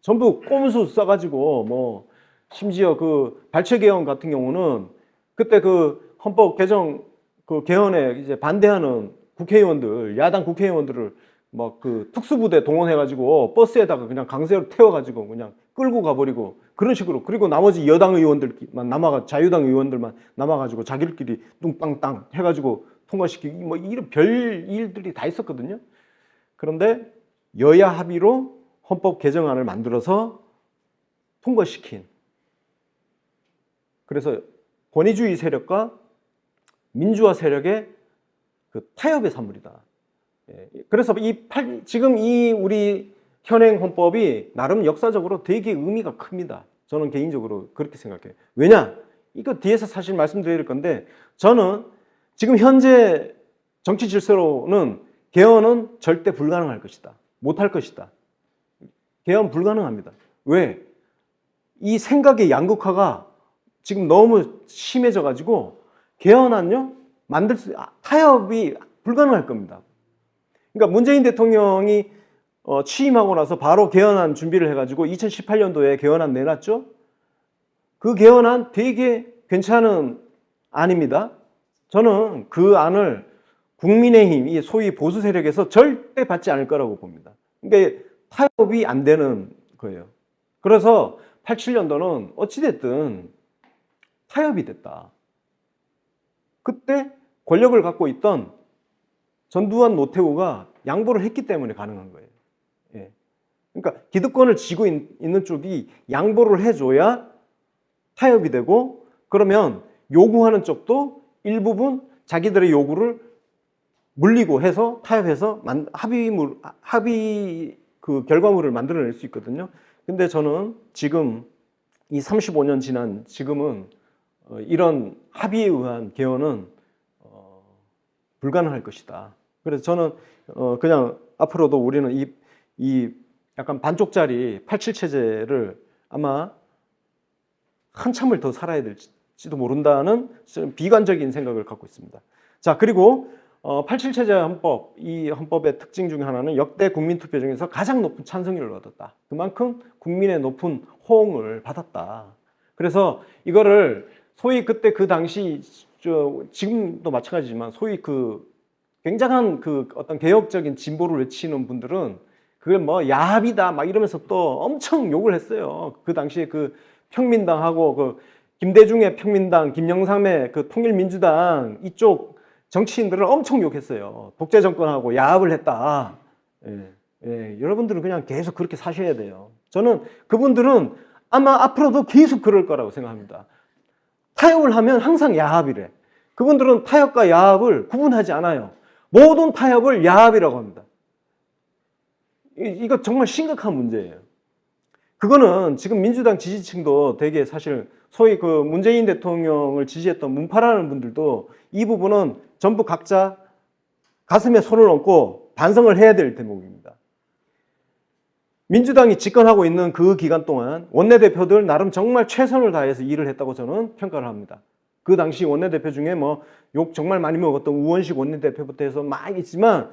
전부 꼼수 써가지고 뭐 심지어 그 발췌 개헌 같은 경우는 그때 그 헌법 개정 그 개헌에 이제 반대하는 국회의원들, 야당 국회의원들을 막 그 특수부대 동원해가지고 버스에다가 그냥 강제로 태워가지고 그냥 끌고 가버리고 그런 식으로. 그리고 나머지 여당 의원들만 자유당 의원들만 남아가지고 자기들끼리 뚱땅땅 해가지고 통과시키기 뭐 이런 별 일들이 다 있었거든요. 그런데 여야 합의로 헌법 개정안을 만들어서 통과시킨. 그래서 권위주의 세력과 민주화 세력의 그 타협의 산물이다. 그래서 지금 이 우리 현행 헌법이 나름 역사적으로 되게 의미가 큽니다. 저는 개인적으로 그렇게 생각해요. 왜냐? 이거 뒤에서 사실 말씀드릴 건데, 저는 지금 현재 정치 질서로는 개헌은 절대 불가능할 것이다. 못할 것이다. 개헌 불가능합니다. 왜? 이 생각의 양극화가 지금 너무 심해져 가지고 개헌안요 타협이 불가능할 겁니다. 그러니까 문재인 대통령이 취임하고 나서 바로 개헌안 준비를 해가지고 2018년도에 개헌안 내놨죠. 그 개헌안 되게 괜찮은 안입니다. 저는 그 안을 국민의힘, 이 소위 보수 세력에서 절대 받지 않을 거라고 봅니다. 그러니까 타협이 안 되는 거예요. 그래서 87년도는 어찌됐든 타협이 됐다. 그때 권력을 갖고 있던 전두환, 노태우가 양보를 했기 때문에 가능한 거예요. 예. 그러니까 기득권을 쥐고 있는 쪽이 양보를 해줘야 타협이 되고, 그러면 요구하는 쪽도 일부분 자기들의 요구를 물리고 해서 타협해서 합의 그 결과물을 만들어낼 수 있거든요. 근데 저는 지금 이 35년 지난 지금은 이런 합의에 의한 개헌은 불가능할 것이다. 그래서 저는 그냥 앞으로도 우리는 이 약간 반쪽짜리 87체제를 아마 한참을 더 살아야 될지도 모른다는 비관적인 생각을 갖고 있습니다. 자, 그리고 87체제 헌법, 이 헌법의 특징 중에 하나는 역대 국민투표 중에서 가장 높은 찬성률을 얻었다. 그만큼 국민의 높은 호응을 받았다. 그래서 이거를 소위 그때 그 당시 지금도 마찬가지지만 소위 그 굉장한 그 어떤 개혁적인 진보를 외치는 분들은 그게 뭐 야합이다 막 이러면서 또 엄청 욕을 했어요. 그 당시에 그 평민당하고 그 김대중의 평민당, 김영삼의 그 통일민주당 이쪽 정치인들을 엄청 욕했어요. 독재 정권하고 야합을 했다. 여러분들은 그냥 계속 그렇게 사셔야 돼요. 저는 그분들은 아마 앞으로도 계속 그럴 거라고 생각합니다. 타협을 하면 항상 야합이래. 그분들은 타협과 야합을 구분하지 않아요. 모든 타협을 야합이라고 합니다. 이거 정말 심각한 문제예요. 그거는 지금 민주당 지지층도 되게 사실 소위 그 문재인 대통령을 지지했던 문파라는 분들도 이 부분은 전부 각자 가슴에 손을 얹고 반성을 해야 될 대목입니다. 민주당이 집권하고 있는 그 기간 동안 원내대표들 나름 정말 최선을 다해서 일을 했다고 저는 평가를 합니다. 그 당시 원내대표 중에 뭐 욕 정말 많이 먹었던 우원식 원내대표부터 해서 많이 있지만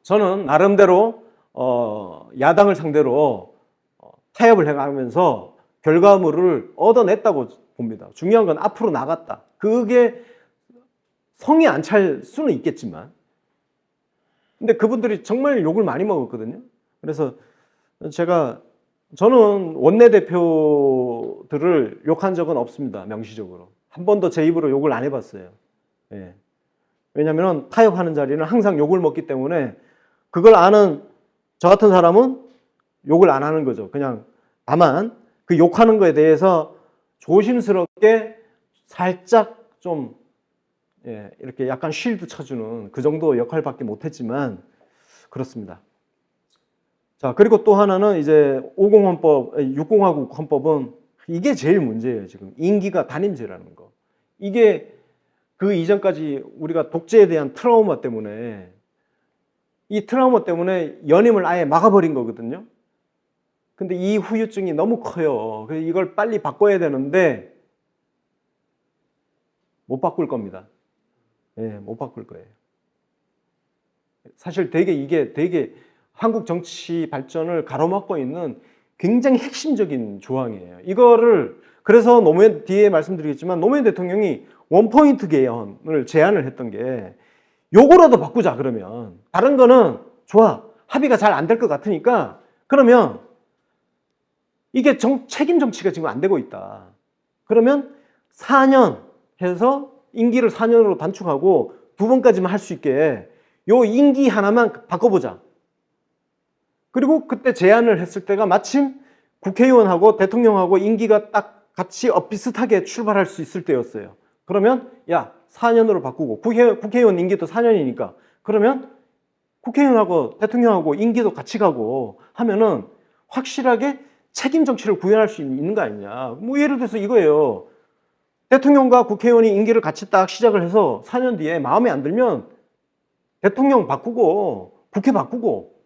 저는 나름대로 야당을 상대로 타협을 해가면서 결과물을 얻어냈다고 봅니다. 중요한 건 앞으로 나갔다. 그게 성이 안 찰 수는 있겠지만 근데 그분들이 정말 욕을 많이 먹었거든요. 그래서 저는 원내대표들을 욕한 적은 없습니다. 명시적으로. 한 번도 제 입으로 욕을 안 해봤어요. 예. 왜냐하면 타협하는 자리는 항상 욕을 먹기 때문에 그걸 아는 저 같은 사람은 욕을 안 하는 거죠. 그냥 다만 그 욕하는 거에 대해서 조심스럽게 살짝 좀 이렇게 약간 쉴드 쳐주는 그 정도 역할밖에 못했지만 그렇습니다. 자, 그리고 또 하나는 이제 60하고 헌법은 이게 제일 문제예요. 지금 임기가 단임제라는 거. 이게 그 이전까지 우리가 독재에 대한 트라우마 때문에 이 트라우마 때문에 연임을 아예 막아버린 거거든요. 근데 이 후유증이 너무 커요. 그래서 이걸 빨리 바꿔야 되는데 못 바꿀 겁니다. 못 바꿀 거예요. 사실 이게 되게 한국 정치 발전을 가로막고 있는 굉장히 핵심적인 조항이에요. 이거를 그래서 뒤에 말씀드리겠지만 노무현 대통령이 원포인트 개헌을 제안을 했던 게 요거라도 바꾸자. 그러면 다른 거는 좋아, 합의가 잘 안 될 것 같으니까 그러면 이게 책임 정치가 지금 안 되고 있다. 그러면 4년 해서 임기를 4년으로 단축하고 2번까지만 할 수 있게 요 임기 하나만 바꿔보자. 그리고 그때 제안을 했을 때가 마침 국회의원하고 대통령하고 임기가 딱 같이 비슷하게 출발할 수 있을 때였어요. 그러면 야, 4년으로 바꾸고 국회의원 임기도 4년이니까 그러면 국회의원하고 대통령하고 임기도 같이 가고 하면은 확실하게 책임 정치를 구현할 수 있는 거 아니냐. 뭐 예를 들어서 이거예요. 대통령과 국회의원이 임기를 같이 딱 시작을 해서 4년 뒤에 마음에 안 들면 대통령 바꾸고 국회 바꾸고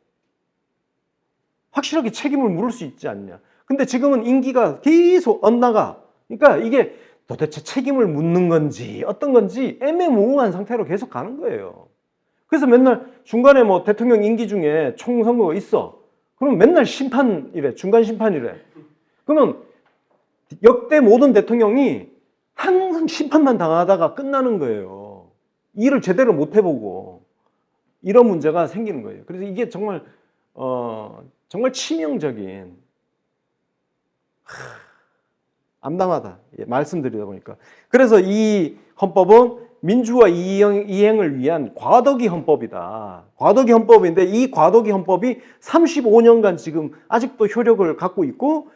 확실하게 책임을 물을 수 있지 않냐. 근데 지금은 임기가 계속 엇나가. 그러니까 이게 도대체 책임을 묻는 건지 어떤 건지 애매모호한 상태로 계속 가는 거예요. 그래서 맨날 중간에 뭐 대통령 임기 중에 총선거가 있어. 그럼 맨날 심판이래. 중간 심판이래. 그러면 역대 모든 대통령이 항상 심판만 당하다가 끝나는 거예요. 일을 제대로 못 해보고 이런 문제가 생기는 거예요. 그래서 이게 정말 정말 치명적인 암담하다. 말씀드리다 보니까. 그래서 이 헌법은 민주화 이행을 위한 과도기 헌법이다. 과도기 헌법인데 이 과도기 헌법이 35년간 지금 아직도 효력을 갖고 있고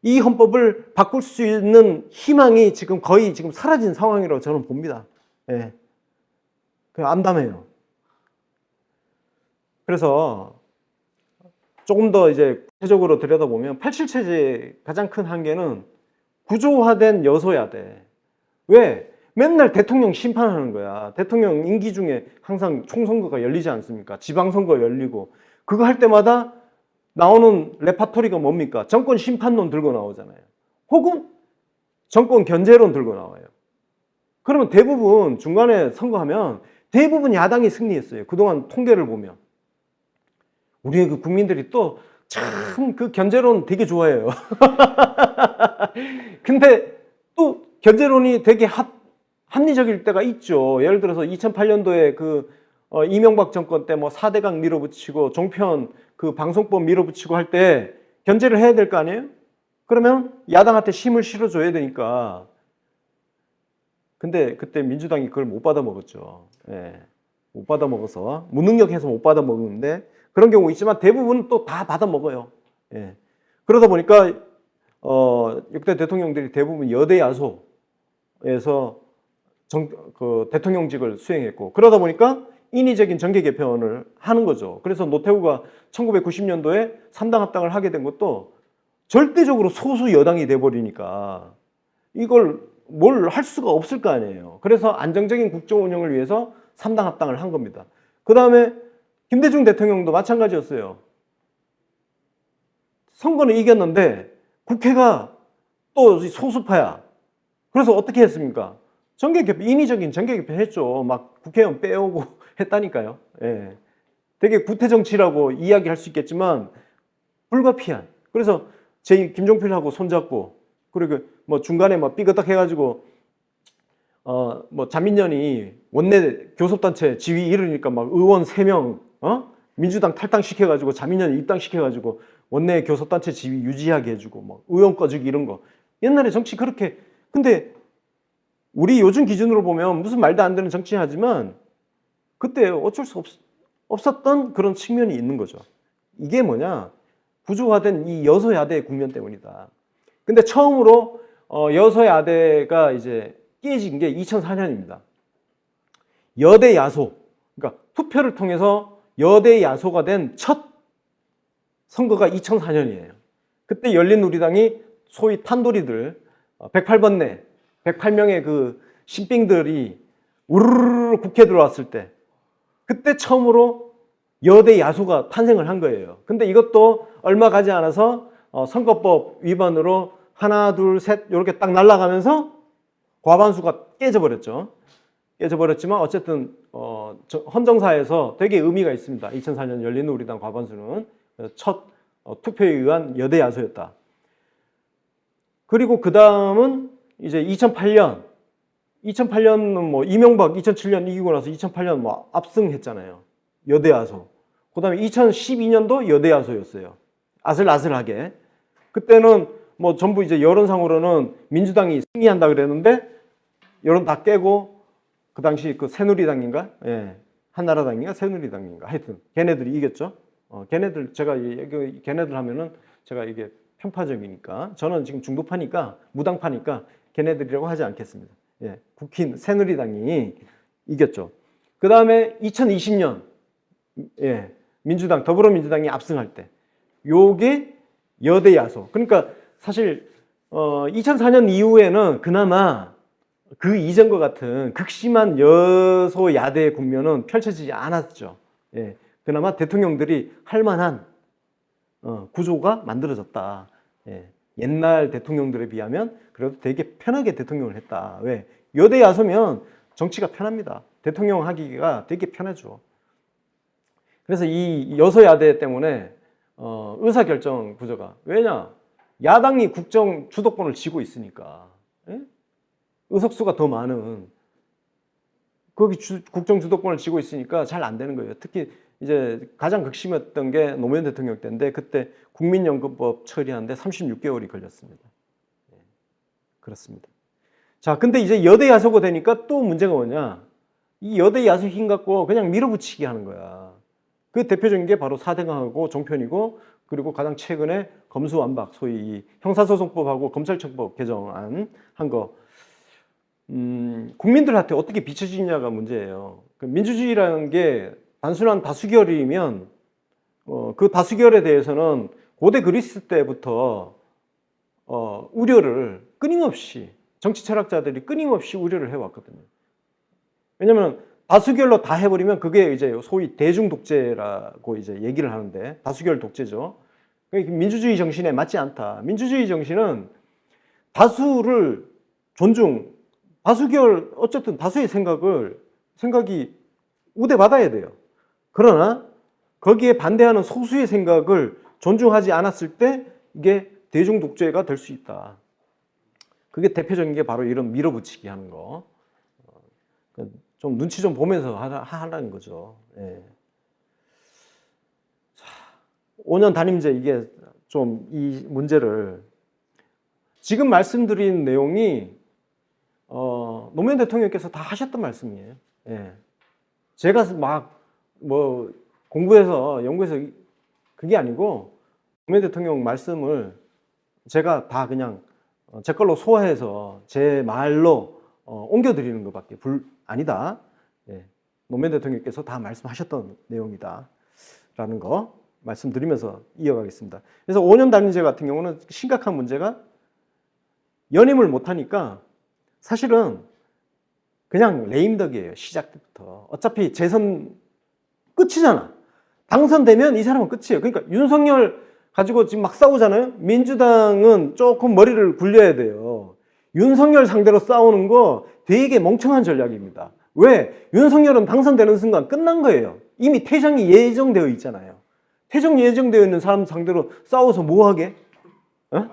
이 헌법을 바꿀 수 있는 희망이 지금 거의 지금 사라진 상황이라고 저는 봅니다. 예. 암담해요. 그래서 조금 더 이제 구체적으로 들여다보면 87체제의 가장 큰 한계는 구조화된 여소야대. 왜? 맨날 대통령 심판하는 거야. 대통령 임기 중에 항상 총선거가 열리지 않습니까? 지방선거 열리고 그거 할 때마다 나오는 레파토리가 뭡니까? 정권 심판론 들고 나오잖아요. 혹은 정권 견제론 들고 나와요. 그러면 대부분 중간에 선거하면 대부분 야당이 승리했어요. 그동안 통계를 보면. 우리 그 국민들이 또 참 그 견제론 되게 좋아해요. 근데 또 견제론이 되게 합리적일 때가 있죠. 예를 들어서 2008년도에 이명박 정권 때 뭐 4대강 밀어붙이고 종편 그 방송법 밀어붙이고 할 때 견제를 해야 될 거 아니에요? 그러면 야당한테 힘을 실어줘야 되니까. 근데 그때 민주당이 그걸 못 받아 먹었죠. 예. 못 받아 먹어서 무능력해서 못 받아 먹는데 그런 경우 있지만 대부분 또 다 받아 먹어요. 예. 그러다 보니까 6대 대통령들이 대부분 여대 야소에서 대통령직을 수행했고 그러다 보니까 인위적인 정계 개편을 하는 거죠. 그래서 노태우가 1990년도에 3당 합당을 하게 된 것도 절대적으로 소수 여당이 돼버리니까 이걸 뭘 할 수가 없을 거 아니에요. 그래서 안정적인 국정 운영을 위해서 3당 합당을 한 겁니다. 그 다음에 김대중 대통령도 마찬가지였어요. 선거는 이겼는데 국회가 또 소수파야. 그래서 어떻게 했습니까? 정계 개편, 인위적인 정계 개편 했죠. 막 국회의원 빼오고 했다니까요. 예. 되게 구태 정치라고 이야기할 수 있겠지만 불가피한. 그래서 김종필하고 손잡고 그리고 뭐 중간에 뭐 삐그덕 해가지고 뭐 자민련이 원내 교섭단체 지위 이르니까 막 의원 3명 민주당 탈당시켜가지고 자민련 입당시켜가지고 원내 교섭단체 지위 유지하게 해주고 뭐 의원 꺼주기 이런 거. 옛날에 정치 그렇게. 근데 우리 요즘 기준으로 보면 무슨 말도 안 되는 정치 하지만 그때 어쩔 수 없었던 그런 측면이 있는 거죠. 이게 뭐냐? 구조화된 이 여소야대 국면 때문이다. 근데 처음으로 여소야대가 이제 깨진 게 2004년입니다. 여대 야소, 그러니까 투표를 통해서 여대 야소가 된 첫 선거가 2004년이에요. 그때 열린우리당이 소위 탄도리들 108번내 108명의 그 신빙들이 우르르 국회에 들어왔을 때 그때 처음으로 여대 야소가 탄생을 한 거예요. 근데 이것도 얼마 가지 않아서 선거법 위반으로 하나, 둘, 셋 이렇게 딱 날아가면서 과반수가 깨져버렸죠. 깨져버렸지만 어쨌든 헌정사에서 되게 의미가 있습니다. 2004년 열린우리당 과반수는 첫 투표에 의한 여대 야소였다. 그리고 그 다음은 이제 2008년은 뭐 이명박 2007년 이기고 나서 2008년 뭐 압승했잖아요. 여대 야소. 그 다음에 2012년도 여대 야소였어요. 아슬아슬하게. 그때는 뭐 전부 이제 여론상으로는 민주당이 승리한다 그랬는데 여론 다 깨고 그 당시 그 새누리당인가? 예. 한나라당인가? 새누리당인가? 하여튼 걔네들이 이겼죠. 걔네들 하면은 제가 이게 편파적이니까 저는 지금 중도파니까 무당파니까 걔네들이라고 하지 않겠습니다. 예. 국힘 새누리당이 이겼죠. 그 다음에 2020년 예. 더불어민주당이 압승할 때 요게 여대 야소. 그러니까 사실 2004년 이후에는 그나마 그 이전과 같은 극심한 여소야대 국면은 펼쳐지지 않았죠. 예. 그나마 대통령들이 할 만한 구조가 만들어졌다. 예. 옛날 대통령들에 비하면 그래도 되게 편하게 대통령을 했다. 왜? 여대 야소면 정치가 편합니다. 대통령 하기가 되게 편하죠. 그래서 이 여소야대 때문에 의사결정 구조가 왜냐? 야당이 국정 주도권을 쥐고 있으니까 예? 의석수가 더 많은 거기 국정 주도권을 쥐고 있으니까 잘 안 되는 거예요. 특히 이제 가장 극심했던 게 노무현 대통령 때인데 그때 국민연금법 처리하는데 36개월이 걸렸습니다. 네, 그렇습니다. 자, 근데 이제 여대 야소가 되니까 또 문제가 뭐냐? 이 여대 야소 힘 갖고 그냥 밀어붙이기 하는 거야. 그 대표적인 게 바로 사대강하고 종편이고 그리고 가장 최근에 검수완박 소위 형사소송법하고 검찰청법 개정안 한 거. 국민들한테 어떻게 비춰지냐가 문제예요. 민주주의라는 게 단순한 다수결이면 그 다수결에 대해서는 고대 그리스 때부터 우려를 끊임없이 정치 철학자들이 끊임없이 우려를 해왔거든요. 왜냐하면 다수결로 다 해버리면 그게 이제 소위 대중 독재라고 이제 얘기를 하는데 다수결 독재죠. 민주주의 정신에 맞지 않다. 민주주의 정신은 다수를 다수결 어쨌든 다수의 생각이 우대받아야 돼요. 그러나 거기에 반대하는 소수의 생각을 존중하지 않았을 때 이게 대중 독재가 될 수 있다. 그게 대표적인 게 바로 이런 밀어붙이기 하는 거. 좀 눈치 좀 보면서 하라는 거죠. 예. 자, 5년 단임제 이게 좀 이 문제를 지금 말씀드린 내용이 노무현 대통령께서 다 하셨던 말씀이에요. 예. 제가 막 뭐 공부해서 연구해서 그게 아니고 노무현 대통령 말씀을 제가 다 그냥 제 걸로 소화해서 제 말로 옮겨드리는 것밖에 아니다. 예. 노무현 대통령께서 다 말씀하셨던 내용이다 라는 거 말씀드리면서 이어가겠습니다. 그래서 5년 단임제 같은 경우는 심각한 문제가 연임을 못하니까 사실은 그냥 레임덕이에요. 시작 때부터. 어차피 재선 끝이잖아. 당선되면 이 사람은 끝이에요. 그러니까 윤석열 가지고 지금 막 싸우잖아요. 민주당은 조금 머리를 굴려야 돼요. 윤석열 상대로 싸우는 거 되게 멍청한 전략입니다. 왜? 윤석열은 당선되는 순간 끝난 거예요. 이미 퇴장이 예정되어 있잖아요. 퇴장 예정되어 있는 사람 상대로 싸워서 뭐 하게? 어?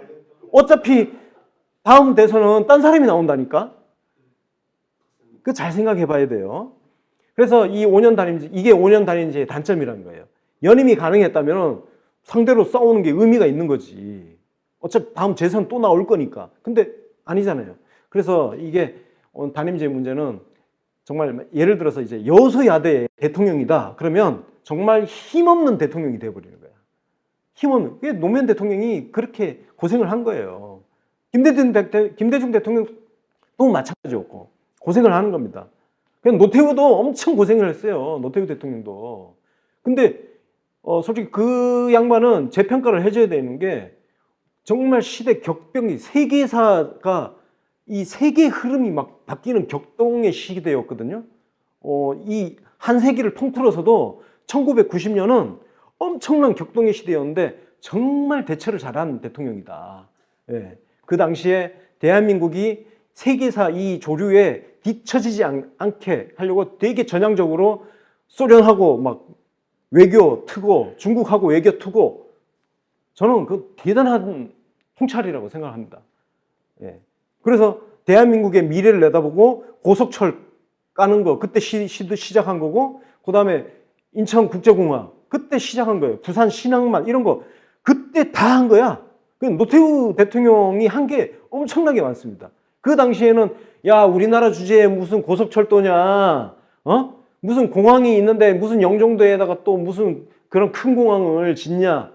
어차피 다음 대선은 딴 사람이 나온다니까? 그 잘 생각해 봐야 돼요. 그래서 이 5년 단임제, 이게 5년 단임제의 단점이라는 거예요. 연임이 가능했다면 상대로 싸우는 게 의미가 있는 거지. 어차피 다음 재선 또 나올 거니까. 근데 아니잖아요. 그래서 이게 단임제 문제는 정말 예를 들어서 이제 여소야대 대통령이다. 그러면 정말 힘없는 대통령이 되어버리는 거야. 힘없는. 그게 노무현 대통령이 그렇게 고생을 한 거예요. 김대중 대통령도 마찬가지였고 고생을 하는 겁니다. 그냥 노태우도 엄청 고생을 했어요. 노태우 대통령도. 근데 솔직히 그 양반은 재평가를 해줘야 되는 게 정말 시대 격변이 세계사가 이 세계 흐름이 막 바뀌는 격동의 시대였거든요. 이 한 세기를 통틀어서도 1990년은 엄청난 격동의 시대였는데 정말 대처를 잘한 대통령이다. 예. 그 당시에 대한민국이 세계사 이 조류에 뒤처지지 않게 하려고 되게 전향적으로 소련하고 막 외교 트고 중국하고 외교 트고 저는 그 대단한 통찰이라고 생각합니다. 예. 그래서 대한민국의 미래를 내다보고 고속철 까는 거 그때 시작한 거고 그 다음에 인천국제공항 그때 시작한 거예요. 부산 신항만 이런 거 그때 다 한 거야. 노태우 대통령이 한 게 엄청나게 많습니다. 그 당시에는 야 우리나라 주제에 무슨 고속철도냐 무슨 공항이 있는데 무슨 영종도에다가 또 무슨 그런 큰 공항을 짓냐.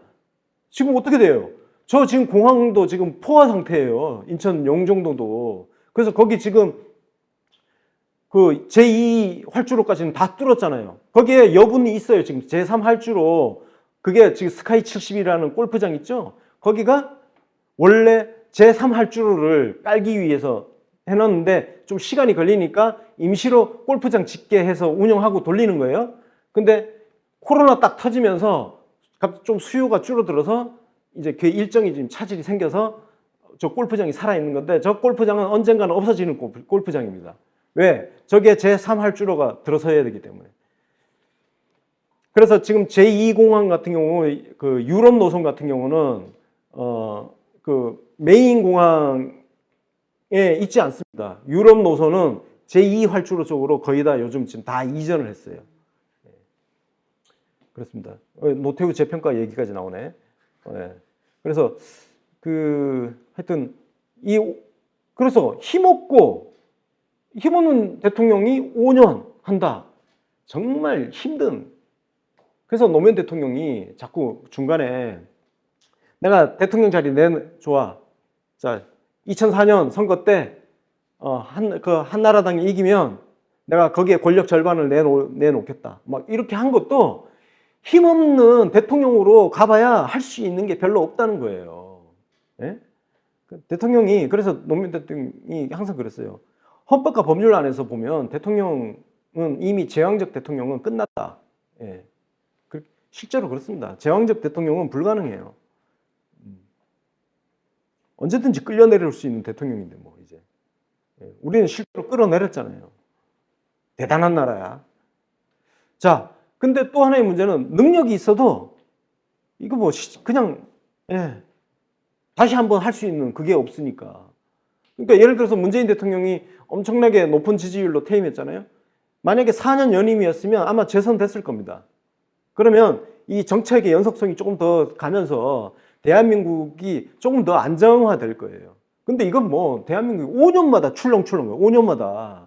지금 어떻게 돼요? 저 지금 공항도 지금 포화 상태예요. 인천 영종도도. 그래서 거기 지금 그 제2 활주로까지는 다 뚫었잖아요. 거기에 여분이 있어요. 지금 제3 활주로. 그게 지금 스카이 70이라는 골프장 있죠? 거기가 원래 제3 활주로를 깔기 위해서 해놨는데 좀 시간이 걸리니까 임시로 골프장 짓게 해서 운영하고 돌리는 거예요. 근데 코로나 딱 터지면서 좀 수요가 줄어들어서 이제 그 일정이 지금 차질이 생겨서 저 골프장이 살아있는 건데 저 골프장은 언젠가는 없어지는 골프장입니다. 왜? 저게 제3활주로가 들어서야 되기 때문에. 그래서 지금 제2공항 같은 경우 그 유럽 노선 같은 경우는 그 메인 공항에 있지 않습니다. 유럽 노선은 제2활주로 쪽으로 거의 다 요즘 지금 다 이전을 했어요. 그렇습니다. 노태우 재평가 얘기까지 나오네. 그래서 하여튼 그래서 힘없는 대통령이 5년 한다. 정말 힘든. 그래서 노무현 대통령이 자꾸 중간에 내가 대통령 자리 좋아. 자, 2004년 선거 때 한나라당이 이기면 내가 거기에 권력 절반을 내놓겠다. 막 이렇게 한 것도 힘없는 대통령으로 가봐야 할 수 있는 게 별로 없다는 거예요. 예? 대통령이 그래서 노무현 대통령이 항상 그랬어요. 헌법과 법률 안에서 보면 대통령은 이미 제왕적 대통령은 끝났다. 예. 실제로 그렇습니다. 제왕적 대통령은 불가능해요. 언제든지 끌려내릴 수 있는 대통령인데 뭐 이제 우리는 실제로 끌어내렸잖아요. 대단한 나라야. 자, 근데 또 하나의 문제는 능력이 있어도 이거 뭐 그냥 다시 한번 할 수 있는 그게 없으니까. 그러니까 예를 들어서 문재인 대통령이 엄청나게 높은 지지율로 퇴임했잖아요. 만약에 4년 연임이었으면 아마 재선됐을 겁니다. 그러면 이 정책의 연속성이 조금 더 가면서 대한민국이 조금 더 안정화될 거예요. 근데 이건 뭐 대한민국이 5년마다 출렁출렁해요. 5년마다.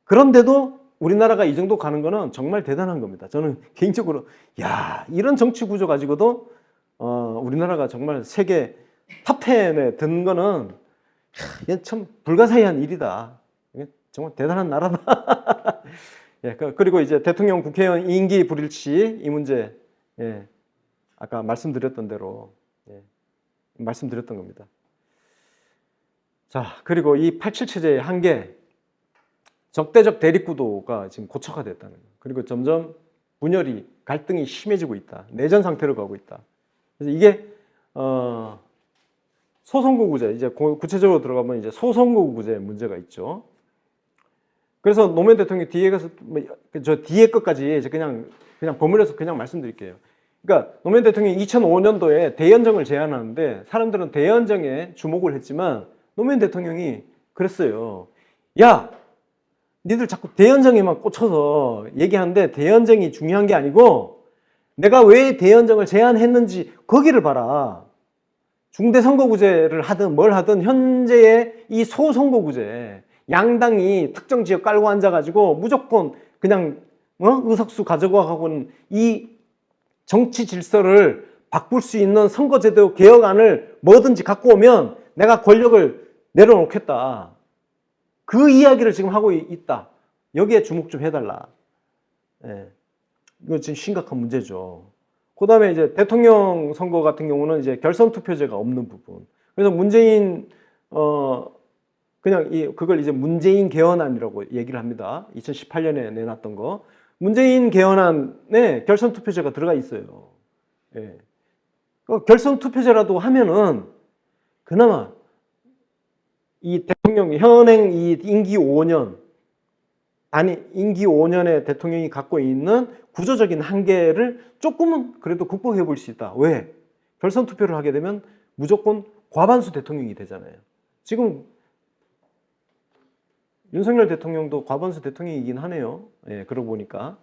그런데도 우리나라가 이 정도 가는 거는 정말 대단한 겁니다. 저는 개인적으로 이런 정치 구조 가지고도 우리나라가 정말 세계 탑10에 든 거는 이게 참 불가사의한 일이다. 정말 대단한 나라다. 예, 그리고 이제 대통령, 국회의원 임기 불일치 이 문제, 예, 아까 말씀드렸던 대로, 예, 말씀드렸던 겁니다. 자, 그리고 이 87 체제의 한계, 적대적 대립구도가 지금 고착화 됐다는 거예요. 그리고 점점 분열이, 갈등이 심해지고 있다. 내전 상태로 가고 있다. 그래서 이게 소선거구제, 이제 구체적으로 들어가면 이제 소선거구제 문제가 있죠. 그래서 노무현 대통령이 뒤에 가서 저 뒤에 것까지 이제 그냥 버무려서 그냥 말씀드릴게요. 그러니까 노무현 대통령이 2005년도에 대연정을 제안하는데 사람들은 대연정에 주목을 했지만 노무현 대통령이 그랬어요. 야, 니들 자꾸 대연정에만 꽂혀서 얘기하는데 대연정이 중요한 게 아니고 내가 왜 대연정을 제안했는지 거기를 봐라. 중대선거구제를 하든 뭘 하든 현재의 이 소선거구제, 양당이 특정 지역 깔고 앉아가지고 무조건 그냥 의석수 가져가고는 이 정치 질서를 바꿀 수 있는 선거제도 개혁안을 뭐든지 갖고 오면 내가 권력을 내려놓겠다. 그 이야기를 지금 하고 있다. 여기에 주목 좀 해달라. 예. 이거 지금 심각한 문제죠. 그 다음에 이제 대통령 선거 같은 경우는 이제 결선 투표제가 없는 부분. 그래서 문재인, 그냥 그걸 이제 문재인 개헌안이라고 얘기를 합니다. 2018년에 내놨던 거. 문재인 개헌안에 결선 투표제가 들어가 있어요. 예. 결선 투표제라도 하면은 그나마 이 대통령 현행 이 임기 5년, 임기 5년의 대통령이 갖고 있는 구조적인 한계를 조금은 그래도 극복해 볼 수 있다. 왜? 결선 투표를 하게 되면 무조건 과반수 대통령이 되잖아요. 지금 윤석열 대통령도 과반수 대통령이긴 하네요. 예, 그러고 보니까.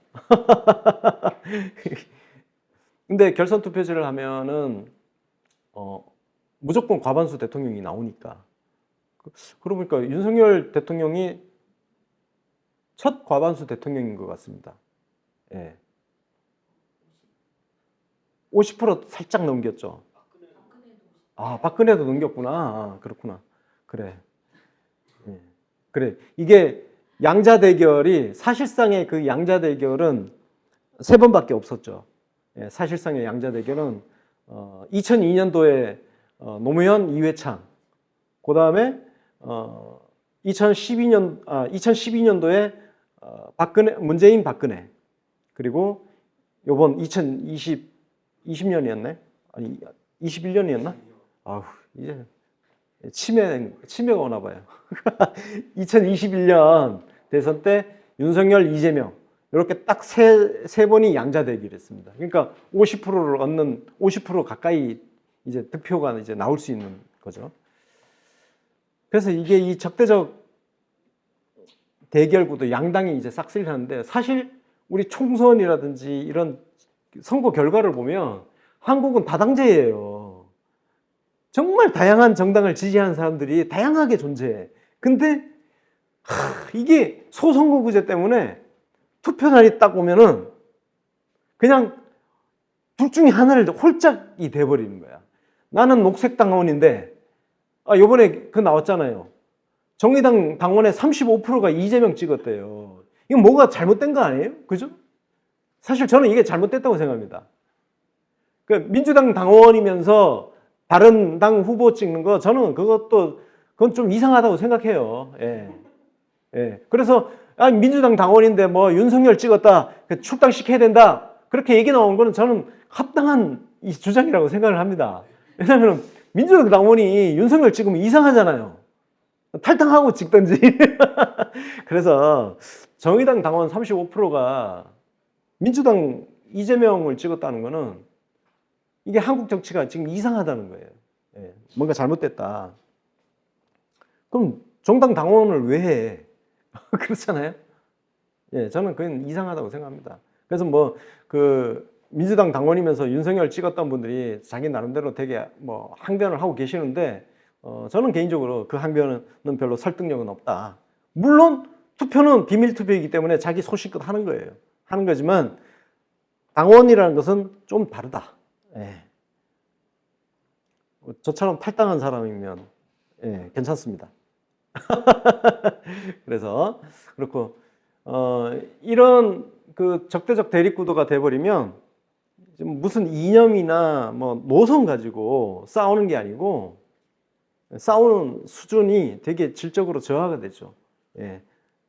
근데 결선 투표제를 하면은 무조건 과반수 대통령이 나오니까. 그러고 보니까 윤석열 대통령이 첫 과반수 대통령인 것 같습니다. 예. 50% 살짝 넘겼죠. 아, 박근혜도 넘겼구나. 아, 그렇구나. 그래. 예. 그래. 이게 양자 대결이 사실상의 그 양자 대결은 3번밖에 없었죠. 예, 사실상의 양자 대결은 2002년도에 노무현, 이회창, 그 다음에 2012년도에 문재인, 박근혜, 그리고 요번 2020년이었네? 아니, 21년이었나? 아우, 이제 치매가 오나 봐요. 2021년 대선 때 윤석열, 이재명, 이렇게 딱 세 번이 양자 대결했습니다. 그러니까 50%를 얻는, 50% 가까이 이제 득표가 이제 나올 수 있는 거죠. 그래서 이게 이 적대적 대결구도 양당이 이제 싹쓸이를 하는데 사실 우리 총선이라든지 이런 선거 결과를 보면 한국은 다당제예요. 정말 다양한 정당을 지지하는 사람들이 다양하게 존재해. 근데 이게 소선거구제 때문에 투표날이 딱 오면은 그냥 둘 중에 하나를 홀짝이 돼버리는 거야. 나는 녹색 당원인데 요번에 그 나왔잖아요. 정의당 당원의 35%가 이재명 찍었대요. 이거 뭐가 잘못된 거 아니에요? 그죠? 사실 저는 이게 잘못됐다고 생각합니다. 그 민주당 당원이면서 다른 당 후보 찍는 거 저는 그건 좀 이상하다고 생각해요. 예. 예. 그래서 민주당 당원인데 뭐 윤석열 찍었다, 출당시켜야 된다, 그렇게 얘기 나온 거는 저는 합당한 이 주장이라고 생각을 합니다. 왜냐하면 민주당 당원이 윤석열 찍으면 이상하잖아요. 탈당하고 찍든지. 그래서 정의당 당원 35%가 민주당 이재명을 찍었다는 거는 이게 한국 정치가 지금 이상하다는 거예요. 예, 뭔가 잘못됐다. 그럼 정당 당원을 왜 해? 그렇잖아요. 예, 저는 그건 이상하다고 생각합니다. 그래서 민주당 당원이면서 윤석열 찍었던 분들이 자기 나름대로 되게 항변을 하고 계시는데, 저는 개인적으로 그 항변은 별로 설득력은 없다. 물론 투표는 비밀 투표이기 때문에 자기 소신껏 하는 거예요. 하는 거지만 당원이라는 것은 좀 다르다. 예. 저처럼 탈당한 사람이면 괜찮습니다. 그래서 그렇고 이런 그 적대적 대립 구도가 돼버리면 무슨 이념이나 뭐 노선 가지고 싸우는 게 아니고 싸우는 수준이 되게 질적으로 저하가 되죠. 예.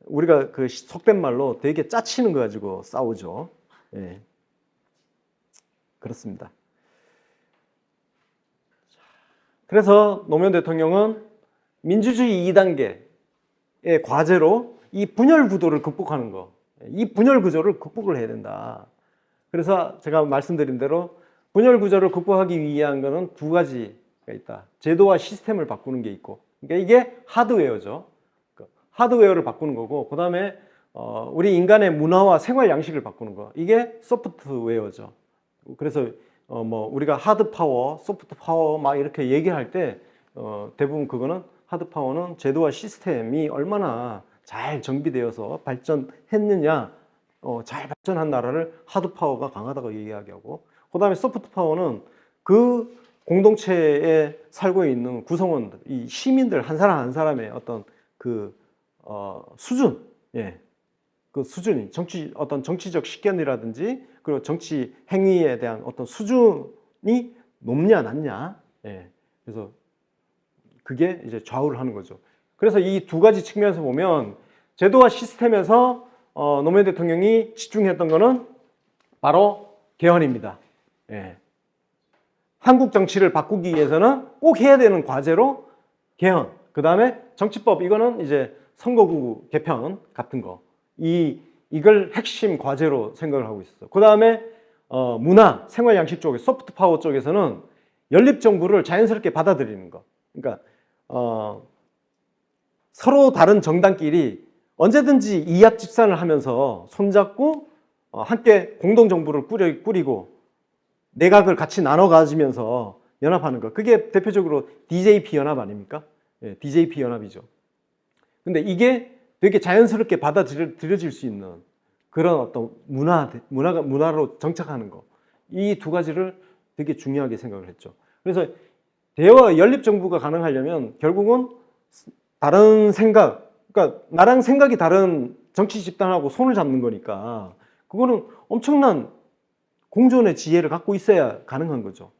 우리가 그 속된 말로 되게 짜치는 거 가지고 싸우죠. 예. 그렇습니다. 그래서 노무현 대통령은 민주주의 2단계의 과제로 이 분열 구도를 극복하는 거, 이 분열 구조를 극복을 해야 된다. 그래서 제가 말씀드린 대로 분열 구조를 극복하기 위한 거는 두 가지가 있다. 제도와 시스템을 바꾸는 게 있고, 그러니까 이게 하드웨어죠. 하드웨어를 바꾸는 거고, 그 다음에 우리 인간의 문화와 생활 양식을 바꾸는 거, 이게 소프트웨어죠. 그래서 뭐 우리가 하드 파워, 소프트 파워 막 이렇게 얘기할 때 대부분 그거는 하드 파워는 제도와 시스템이 얼마나 잘 정비되어서 발전했느냐, 잘 발전한 나라를 하드 파워가 강하다고 얘기하고, 그 다음에 소프트 파워는 그 공동체에 살고 있는 구성원들, 이 시민들 한 사람 한 사람의 어떤 그 수준, 예, 그 수준이 어떤 정치적 식견이라든지 그리고 정치 행위에 대한 어떤 수준이 높냐 낮냐, 예, 그래서 그게 이제 좌우를 하는 거죠. 그래서 이 두 가지 측면에서 보면 제도와 시스템에서 노무현 대통령이 집중했던 거는 바로 개헌입니다. 예. 한국 정치를 바꾸기 위해서는 꼭 해야 되는 과제로 개헌, 그 다음에 정치법, 이거는 이제 선거구 개편 같은 거, 이걸 핵심 과제로 생각을 하고 있었어요. 그 다음에 문화, 생활 양식 쪽에 소프트 파워 쪽에서는 연립 정부를 자연스럽게 받아들이는 거. 그러니까 서로 다른 정당끼리 언제든지 이합 집산을 하면서 손잡고 함께 공동 정부를 꾸리고 내각을 같이 나눠 가지면서 연합하는 거. 그게 대표적으로 DJP 연합 아닙니까? 예, DJP 연합이죠. 근데 이게 되게 자연스럽게 받아들여질 수 있는 그런 어떤 문화로 정착하는 거. 이 두 가지를 되게 중요하게 생각을 했죠. 그래서 대화 연립 정부가 가능하려면 결국은 다른 생각, 그러니까 나랑 생각이 다른 정치 집단하고 손을 잡는 거니까 그거는 엄청난 공존의 지혜를 갖고 있어야 가능한 거죠.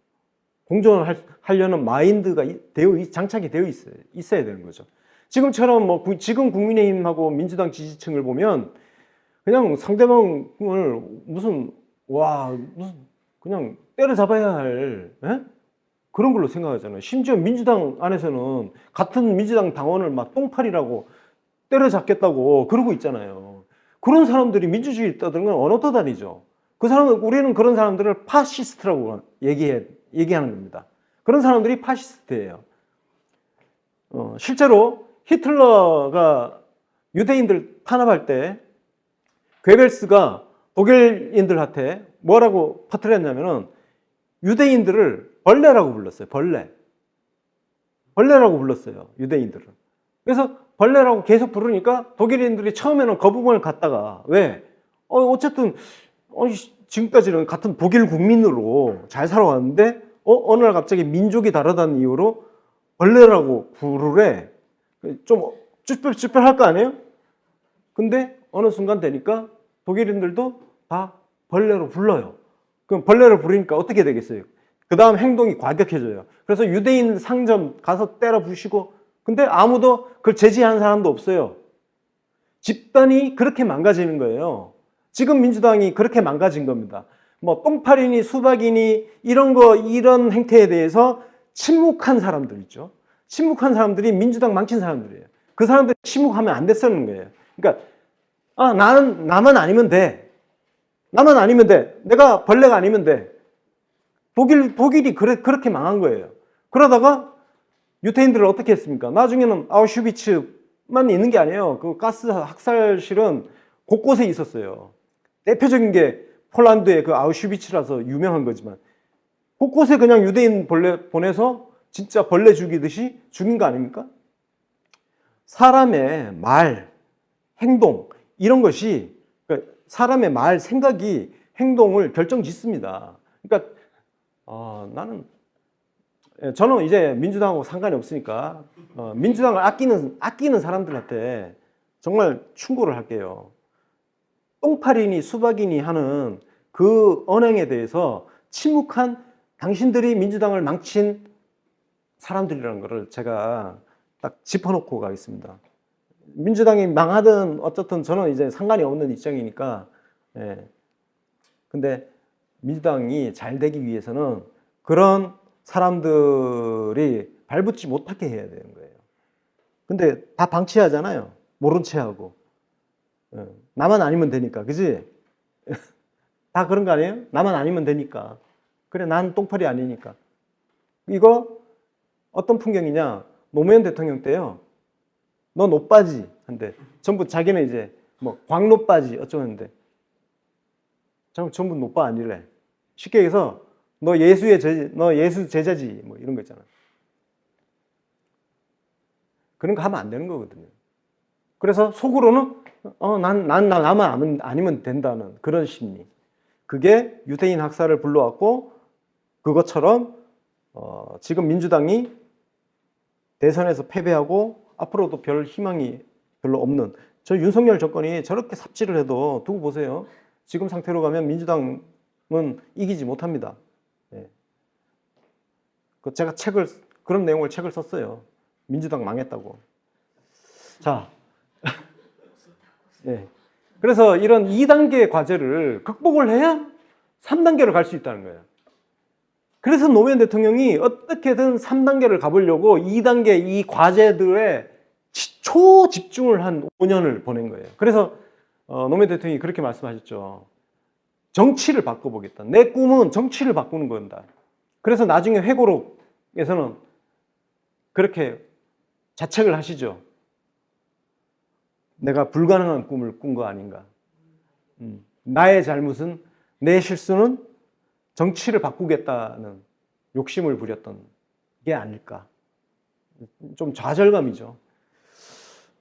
공존을 하려는 마인드가 장착이 되어 있어야 되는 거죠. 지금처럼 뭐 지금 국민의힘하고 민주당 지지층을 보면 그냥 상대방을 무슨 그냥 때려잡아야 할, 예? 그런 걸로 생각하잖아요. 심지어 민주당 안에서는 같은 민주당 당원을 막 똥파리라고 때려잡겠다고 그러고 있잖아요. 그런 사람들이 민주주의 떠드는 건 언어 떠다니죠. 우리는 그런 사람들을 파시스트라고 얘기하는 겁니다. 그런 사람들이 파시스트예요. 실제로 히틀러가 유대인들 탄압할 때 괴벨스가 독일인들한테 뭐라고 퍼뜨렸냐면은 유대인들을 벌레라고 불렀어요. 벌레라고 불렀어요. 유대인들을. 그래서 벌레라고 계속 부르니까 독일인들이 처음에는 거부감을 갖다가 왜? 어쨌든 지금까지는 같은 독일 국민으로 잘 살아왔는데 어느 날 갑자기 민족이 다르다는 이유로 벌레라고 부르래. 좀 쭈뼛쭈뼛할 거 아니에요? 근데 어느 순간 되니까 독일인들도 다 벌레로 불러요. 그럼 벌레로 부르니까 어떻게 되겠어요? 그 다음 행동이 과격해져요. 그래서 유대인 상점 가서 때려 부시고, 근데 아무도 그걸 제지하는 사람도 없어요. 집단이 그렇게 망가지는 거예요. 지금 민주당이 그렇게 망가진 겁니다. 뭐 똥파리니 수박이니 이런 행태에 대해서 침묵한 사람들 있죠. 침묵한 사람들이 민주당 망친 사람들이에요. 그 사람들이 침묵하면 안 됐었는 거예요. 그러니까 나만 아니면 돼. 나만 아니면 돼. 내가 벌레가 아니면 돼. 독일이 그렇게 망한 거예요. 그러다가 유태인들을 어떻게 했습니까? 나중에는 아우슈비츠만 있는 게 아니에요. 그 가스 학살실은 곳곳에 있었어요. 대표적인 게 폴란드의 그 아우슈비츠라서 유명한 거지만 곳곳에 그냥 유대인 보내서 진짜 벌레 죽이듯이 죽인 거 아닙니까? 사람의 말, 행동 이런 것이, 그러니까 사람의 말, 생각이 행동을 결정짓습니다. 그러니까 나는 예, 저는 이제 민주당하고 상관이 없으니까 민주당을 아끼는 사람들한테 정말 충고를 할게요. 똥파리니 수박이니 하는 그 언행에 대해서 침묵한 당신들이 민주당을 망친 사람들이라는 것을 제가 딱 짚어놓고 가겠습니다. 민주당이 망하든 어쨌든 저는 이제 상관이 없는 입장이니까. 예. 근데 민주당이 잘 되기 위해서는 그런 사람들이 발붙지 못하게 해야 되는 거예요. 근데 다 방치하잖아요. 모른 채 하고. 예. 나만 아니면 되니까. 그지? 다 그런 거 아니에요? 나만 아니면 되니까. 그래, 난 똥파리 아니니까. 이거 어떤 풍경이냐? 노무현 대통령 때요. 넌 옷 빠지 한데 전부 자기는 이제 뭐 광로 빠지 어쩌는데 전부 노빠 아니래. 쉽게 얘기해서 너 예수 제자지 뭐 이런 거 있잖아. 그런 거 하면 안 되는 거거든요. 그래서 속으로는 나만 아니면 된다는 그런 심리. 그게 유대인 학살을 불러왔고 그것처럼 지금 민주당이 대선에서 패배하고 앞으로도 별 희망이 별로 없는 저 윤석열 정권이 저렇게 삽질을 해도 두고 보세요. 지금 상태로 가면 민주당은 이기지 못합니다. 예. 제가 그런 내용을 책을 썼어요. 민주당 망했다고. 자, 예. 그래서 이런 2단계 과제를 극복을 해야 3단계로 갈 수 있다는 거예요. 그래서 노무현 대통령이 어떻게든 3단계를 가보려고 2단계 이 과제들에 초집중을 한 5년을 보낸 거예요. 그래서 노무현 대통령이 그렇게 말씀하셨죠. 정치를 바꿔보겠다. 내 꿈은 정치를 바꾸는 건다. 그래서 나중에 회고록에서는 그렇게 자책을 하시죠. 내가 불가능한 꿈을 꾼 거 아닌가. 나의 잘못은, 내 실수는 정치를 바꾸겠다는 욕심을 부렸던 게 아닐까. 좀 좌절감이죠.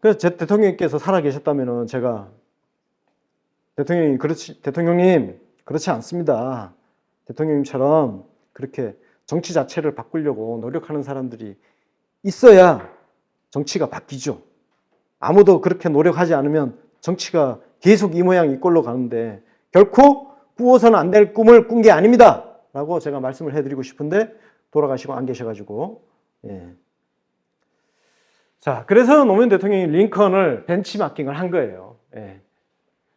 그래서 제 대통령께서 살아계셨다면 제가 대통령님 그렇지 않습니다. 대통령님처럼 그렇게 정치 자체를 바꾸려고 노력하는 사람들이 있어야 정치가 바뀌죠. 아무도 그렇게 노력하지 않으면 정치가 계속 이 모양 이 꼴로 가는데 결코 꾸어서는 안 될 꿈을 꾼 게 아닙니다. 라고 제가 말씀을 해드리고 싶은데 돌아가시고 안 계셔가지고. 예. 자, 그래서 노무현 대통령이 링컨을 벤치마킹을 한 거예요. 예.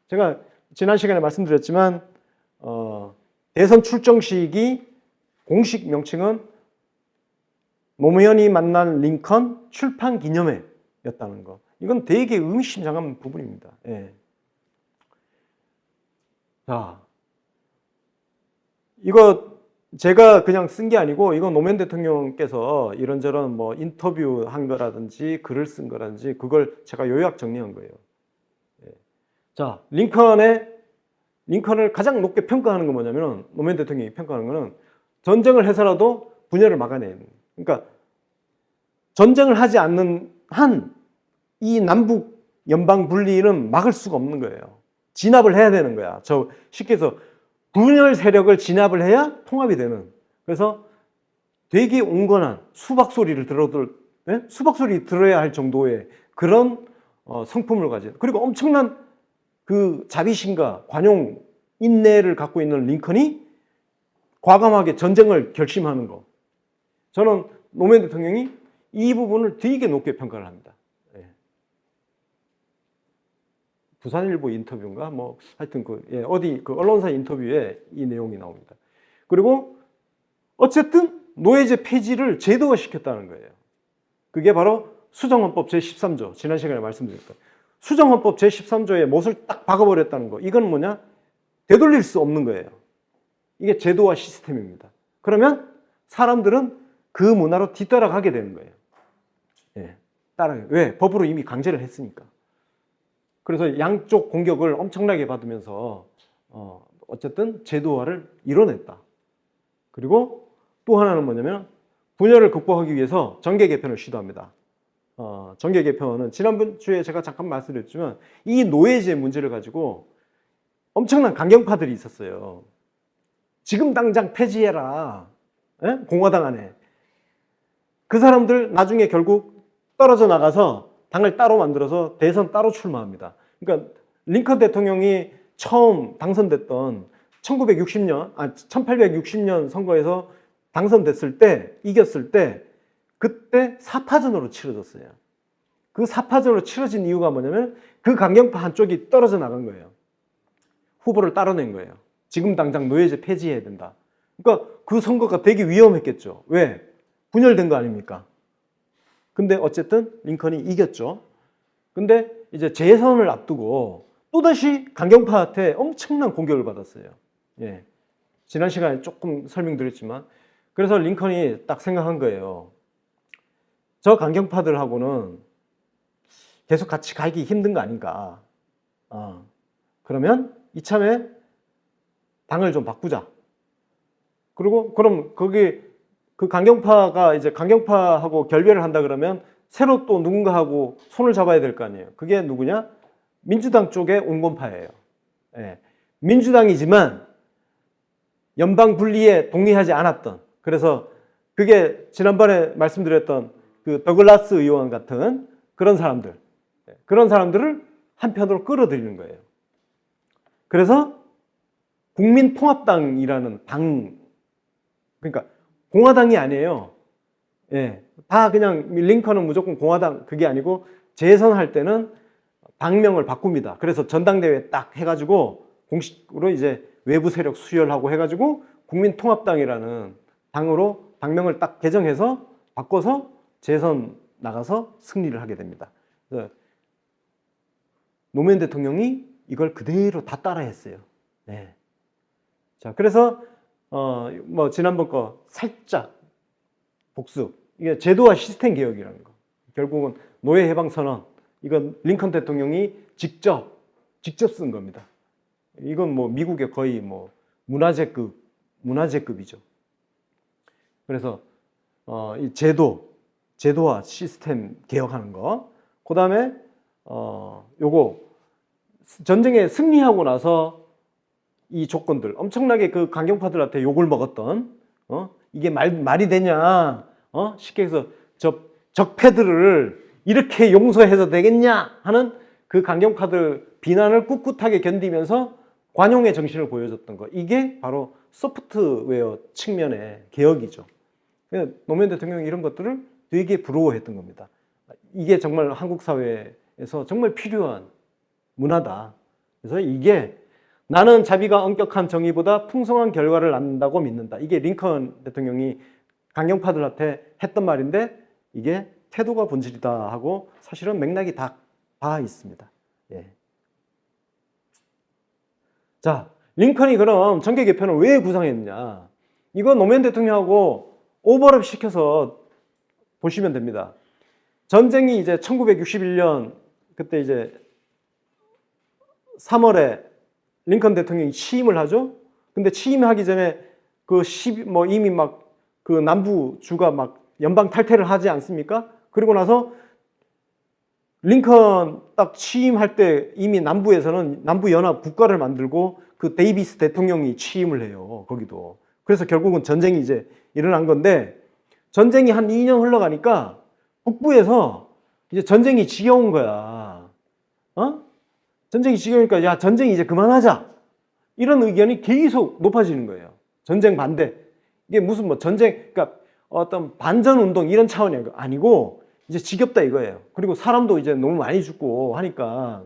제가 지난 시간에 말씀드렸지만 대선 출정식이 공식 명칭은 노무현이 만난 링컨 출판 기념회였다는 거. 이건 되게 의미심장한 부분입니다. 예. 자, 이거 제가 그냥 쓴 게 아니고 이건 노무현 대통령께서 이런저런 뭐 인터뷰 한 거라든지 글을 쓴 거라든지 그걸 제가 요약 정리한 거예요. 예. 자, 링컨을 가장 높게 평가하는 건 뭐냐면 노무현 대통령이 평가하는 거는 전쟁을 해서라도 분열을 막아내는. 그러니까 전쟁을 하지 않는 한 이 남북 연방 분리는 막을 수가 없는 거예요. 진압을 해야 되는 거야. 쉽게 해서 분열 세력을 진압을 해야 통합이 되는. 그래서 되게 온건한 수박 소리를 수박 소리 들어야 할 정도의 그런 성품을 가진. 그리고 엄청난 그 자비심과 관용 인내를 갖고 있는 링컨이 과감하게 전쟁을 결심하는 거. 저는 노무현 대통령이 이 부분을 되게 높게 평가를 합니다. 예. 부산일보 인터뷰인가 뭐 하여튼 어디 그 언론사 인터뷰에 이 내용이 나옵니다. 그리고 어쨌든 노예제 폐지를 제도화 시켰다는 거예요. 그게 바로 수정헌법 제13조. 지난 시간에 말씀드렸던 수정헌법 제13조에 못을 딱 박아버렸다는 거. 이건 뭐냐? 되돌릴 수 없는 거예요. 이게 제도화 시스템입니다. 그러면 사람들은 그 문화로 뒤따라가게 되는 거예요. 예, 따라가요. 왜? 법으로 이미 강제를 했으니까. 그래서 양쪽 공격을 엄청나게 받으면서 어쨌든 제도화를 이뤄냈다. 그리고 또 하나는 뭐냐면 분열을 극복하기 위해서 정계 개편을 시도합니다. 정계 개편은 지난주에 제가 잠깐 말씀드렸지만 이 노예제 문제를 가지고 엄청난 강경파들이 있었어요. 지금 당장 폐지해라. 에? 공화당 안에. 그 사람들 나중에 결국 떨어져 나가서 당을 따로 만들어서 대선 따로 출마합니다. 그러니까 링컨 대통령이 처음 당선됐던 1860년 선거에서 당선됐을 때, 이겼을 때, 그때 사파전으로 치러졌어요. 그 사파전으로 치러진 이유가 뭐냐면 그 강경파 한쪽이 떨어져 나간 거예요. 후보를 따로낸 거예요. 지금 당장 노예제 폐지해야 된다. 그러니까 그 선거가 되게 위험했겠죠. 왜? 분열된 거 아닙니까? 근데 어쨌든 링컨이 이겼죠. 근데 이제 재선을 앞두고 또다시 강경파한테 엄청난 공격을 받았어요. 예. 지난 시간에 조금 설명드렸지만, 그래서 링컨이 딱 생각한 거예요. 저 강경파들하고는 계속 같이 가기 힘든 거 아닌가. 그러면 이참에 당을 좀 바꾸자. 그리고 그럼 거기 그 강경파가 이제 강경파하고 결별을 한다 그러면 새로 또 누군가하고 손을 잡아야 될 거 아니에요. 그게 누구냐? 민주당 쪽의 온건파예요. 예. 민주당이지만 연방 분리에 동의하지 않았던, 그래서 그게 지난번에 말씀드렸던 그 더글라스 의원 같은 그런 사람들을 한편으로 끌어들이는 거예요. 그래서 국민통합당이라는 당, 그러니까 공화당이 아니에요. 예, 다 그냥 링컨은 무조건 공화당, 그게 아니고 재선할 때는 당명을 바꿉니다. 그래서 전당대회 딱 해가지고 공식으로 이제 외부 세력 수혈하고 해가지고 국민통합당이라는 당으로 당명을 딱 개정해서 바꿔서 재선 나가서 승리를 하게 됩니다. 노무현 대통령이 이걸 그대로 다 따라했어요. 네. 자, 그래서 뭐 지난번 거 살짝 복습. 이게 제도와 시스템 개혁이라는 거. 결국은 노예 해방 선언. 이건 링컨 대통령이 직접 쓴 겁니다. 이건 뭐 미국의 거의 뭐 문화재급이죠. 그래서 이 제도와 시스템 개혁하는 거. 그다음에 요거 전쟁에 승리하고 나서 이 조건들 엄청나게 그 강경파들한테 욕을 먹었던 이게 말이 되냐? 쉽게 해서 적패들을 이렇게 용서해서 되겠냐 하는 그 강경파들 비난을 꿋꿋하게 견디면서 관용의 정신을 보여줬던 거. 이게 바로 소프트웨어 측면의 개혁이죠. 노무현 대통령이 이런 것들을 되게 부러워했던 겁니다. 이게 정말 한국 사회에서 정말 필요한 문화다. 그래서 이게 나는 자비가 엄격한 정의보다 풍성한 결과를 낳는다고 믿는다. 이게 링컨 대통령이 강경파들한테 했던 말인데 이게 태도가 본질이다 하고 사실은 맥락이 다 있습니다. 예. 자, 링컨이 그럼 정계 개편을 왜 구상했느냐? 이거 노무현 대통령하고 오버랩 시켜서 보시면 됩니다. 전쟁이 이제 1961년 그때 이제 3월에 링컨 대통령이 취임을 하죠. 근데 취임하기 전에 이미 막 그 남부주가 막 연방 탈퇴를 하지 않습니까? 그리고 나서 링컨 딱 취임할 때 이미 남부에서는 남부연합 국가를 만들고 그 데이비스 대통령이 취임을 해요. 거기도. 그래서 결국은 전쟁이 이제 일어난 건데 전쟁이 한 2년 흘러가니까 북부에서 이제 전쟁이 지겨운 거야. 전쟁이 지겨우니까 야, 전쟁 이제 그만하자. 이런 의견이 계속 높아지는 거예요. 전쟁 반대. 이게 무슨 뭐 전쟁, 그러니까 어떤 반전 운동 이런 차원이 아니고 이제 지겹다 이거예요. 그리고 사람도 이제 너무 많이 죽고 하니까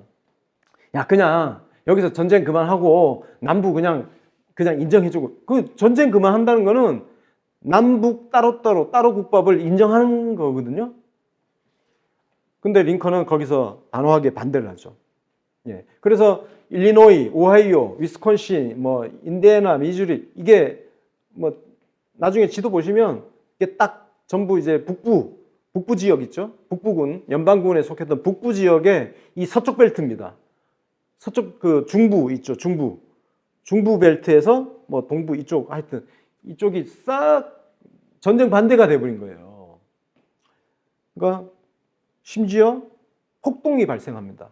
야, 그냥 여기서 전쟁 그만하고 남부 그냥 인정해주고, 그 전쟁 그만한다는 거는 남북 따로 국밥을 인정하는 거거든요. 근데 링컨은 거기서 단호하게 반대를 하죠. 예. 그래서 일리노이, 오하이오, 위스콘신, 뭐 인디애나, 미주리, 이게 뭐 나중에 지도 보시면 이게 딱 전부 이제 북부 지역 있죠. 북부군, 연방군에 속했던 북부 지역의 이 서쪽 벨트입니다. 서쪽 그 중부 있죠. 중부 벨트에서 뭐 동부 이쪽, 하여튼 이쪽이 싹 전쟁 반대가 돼버린 거예요. 그러니까 심지어 폭동이 발생합니다.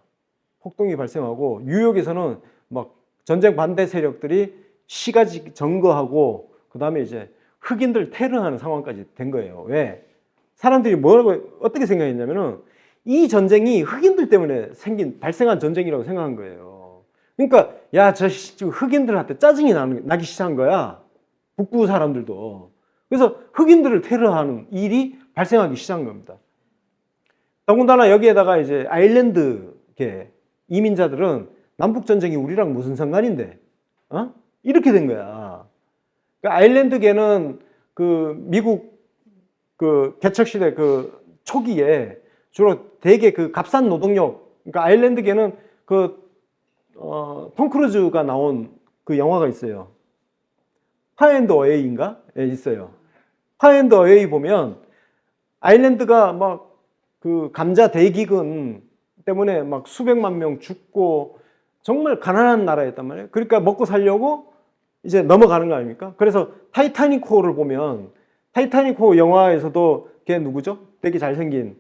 폭동이 발생하고 뉴욕에서는 막 전쟁 반대 세력들이 시가지 점거하고 그 다음에 이제 흑인들 테러하는 상황까지 된 거예요. 왜? 사람들이 뭐라고 어떻게 생각했냐면은 이 전쟁이 흑인들 때문에 발생한 전쟁이라고 생각한 거예요. 그러니까 야, 저 흑인들한테 짜증이 나기 시작한 거야. 북부 사람들도. 그래서 흑인들을 테러하는 일이 발생하기 시작한 겁니다. 더군다나 여기에다가 이제 아일랜드계 이민자들은 남북 전쟁이 우리랑 무슨 상관인데, 이렇게 된 거야. 그러니까 아일랜드계는 그 미국 그 개척 시대 그 초기에 주로 되게 그 값싼 노동력, 그러니까 아일랜드계는 톰 크루즈가 나온 그 영화가 있어요. 파앤드 어웨이인가? 예, 있어요. 파앤드 어웨이 보면 아일랜드가 막 그 감자 대기근 때문에 막 수백만 명 죽고 정말 가난한 나라였단 말이에요. 그러니까 먹고 살려고 이제 넘어가는 거 아닙니까? 그래서 타이타닉호를 보면 타이타닉호 영화에서도 걔 누구죠? 되게 잘생긴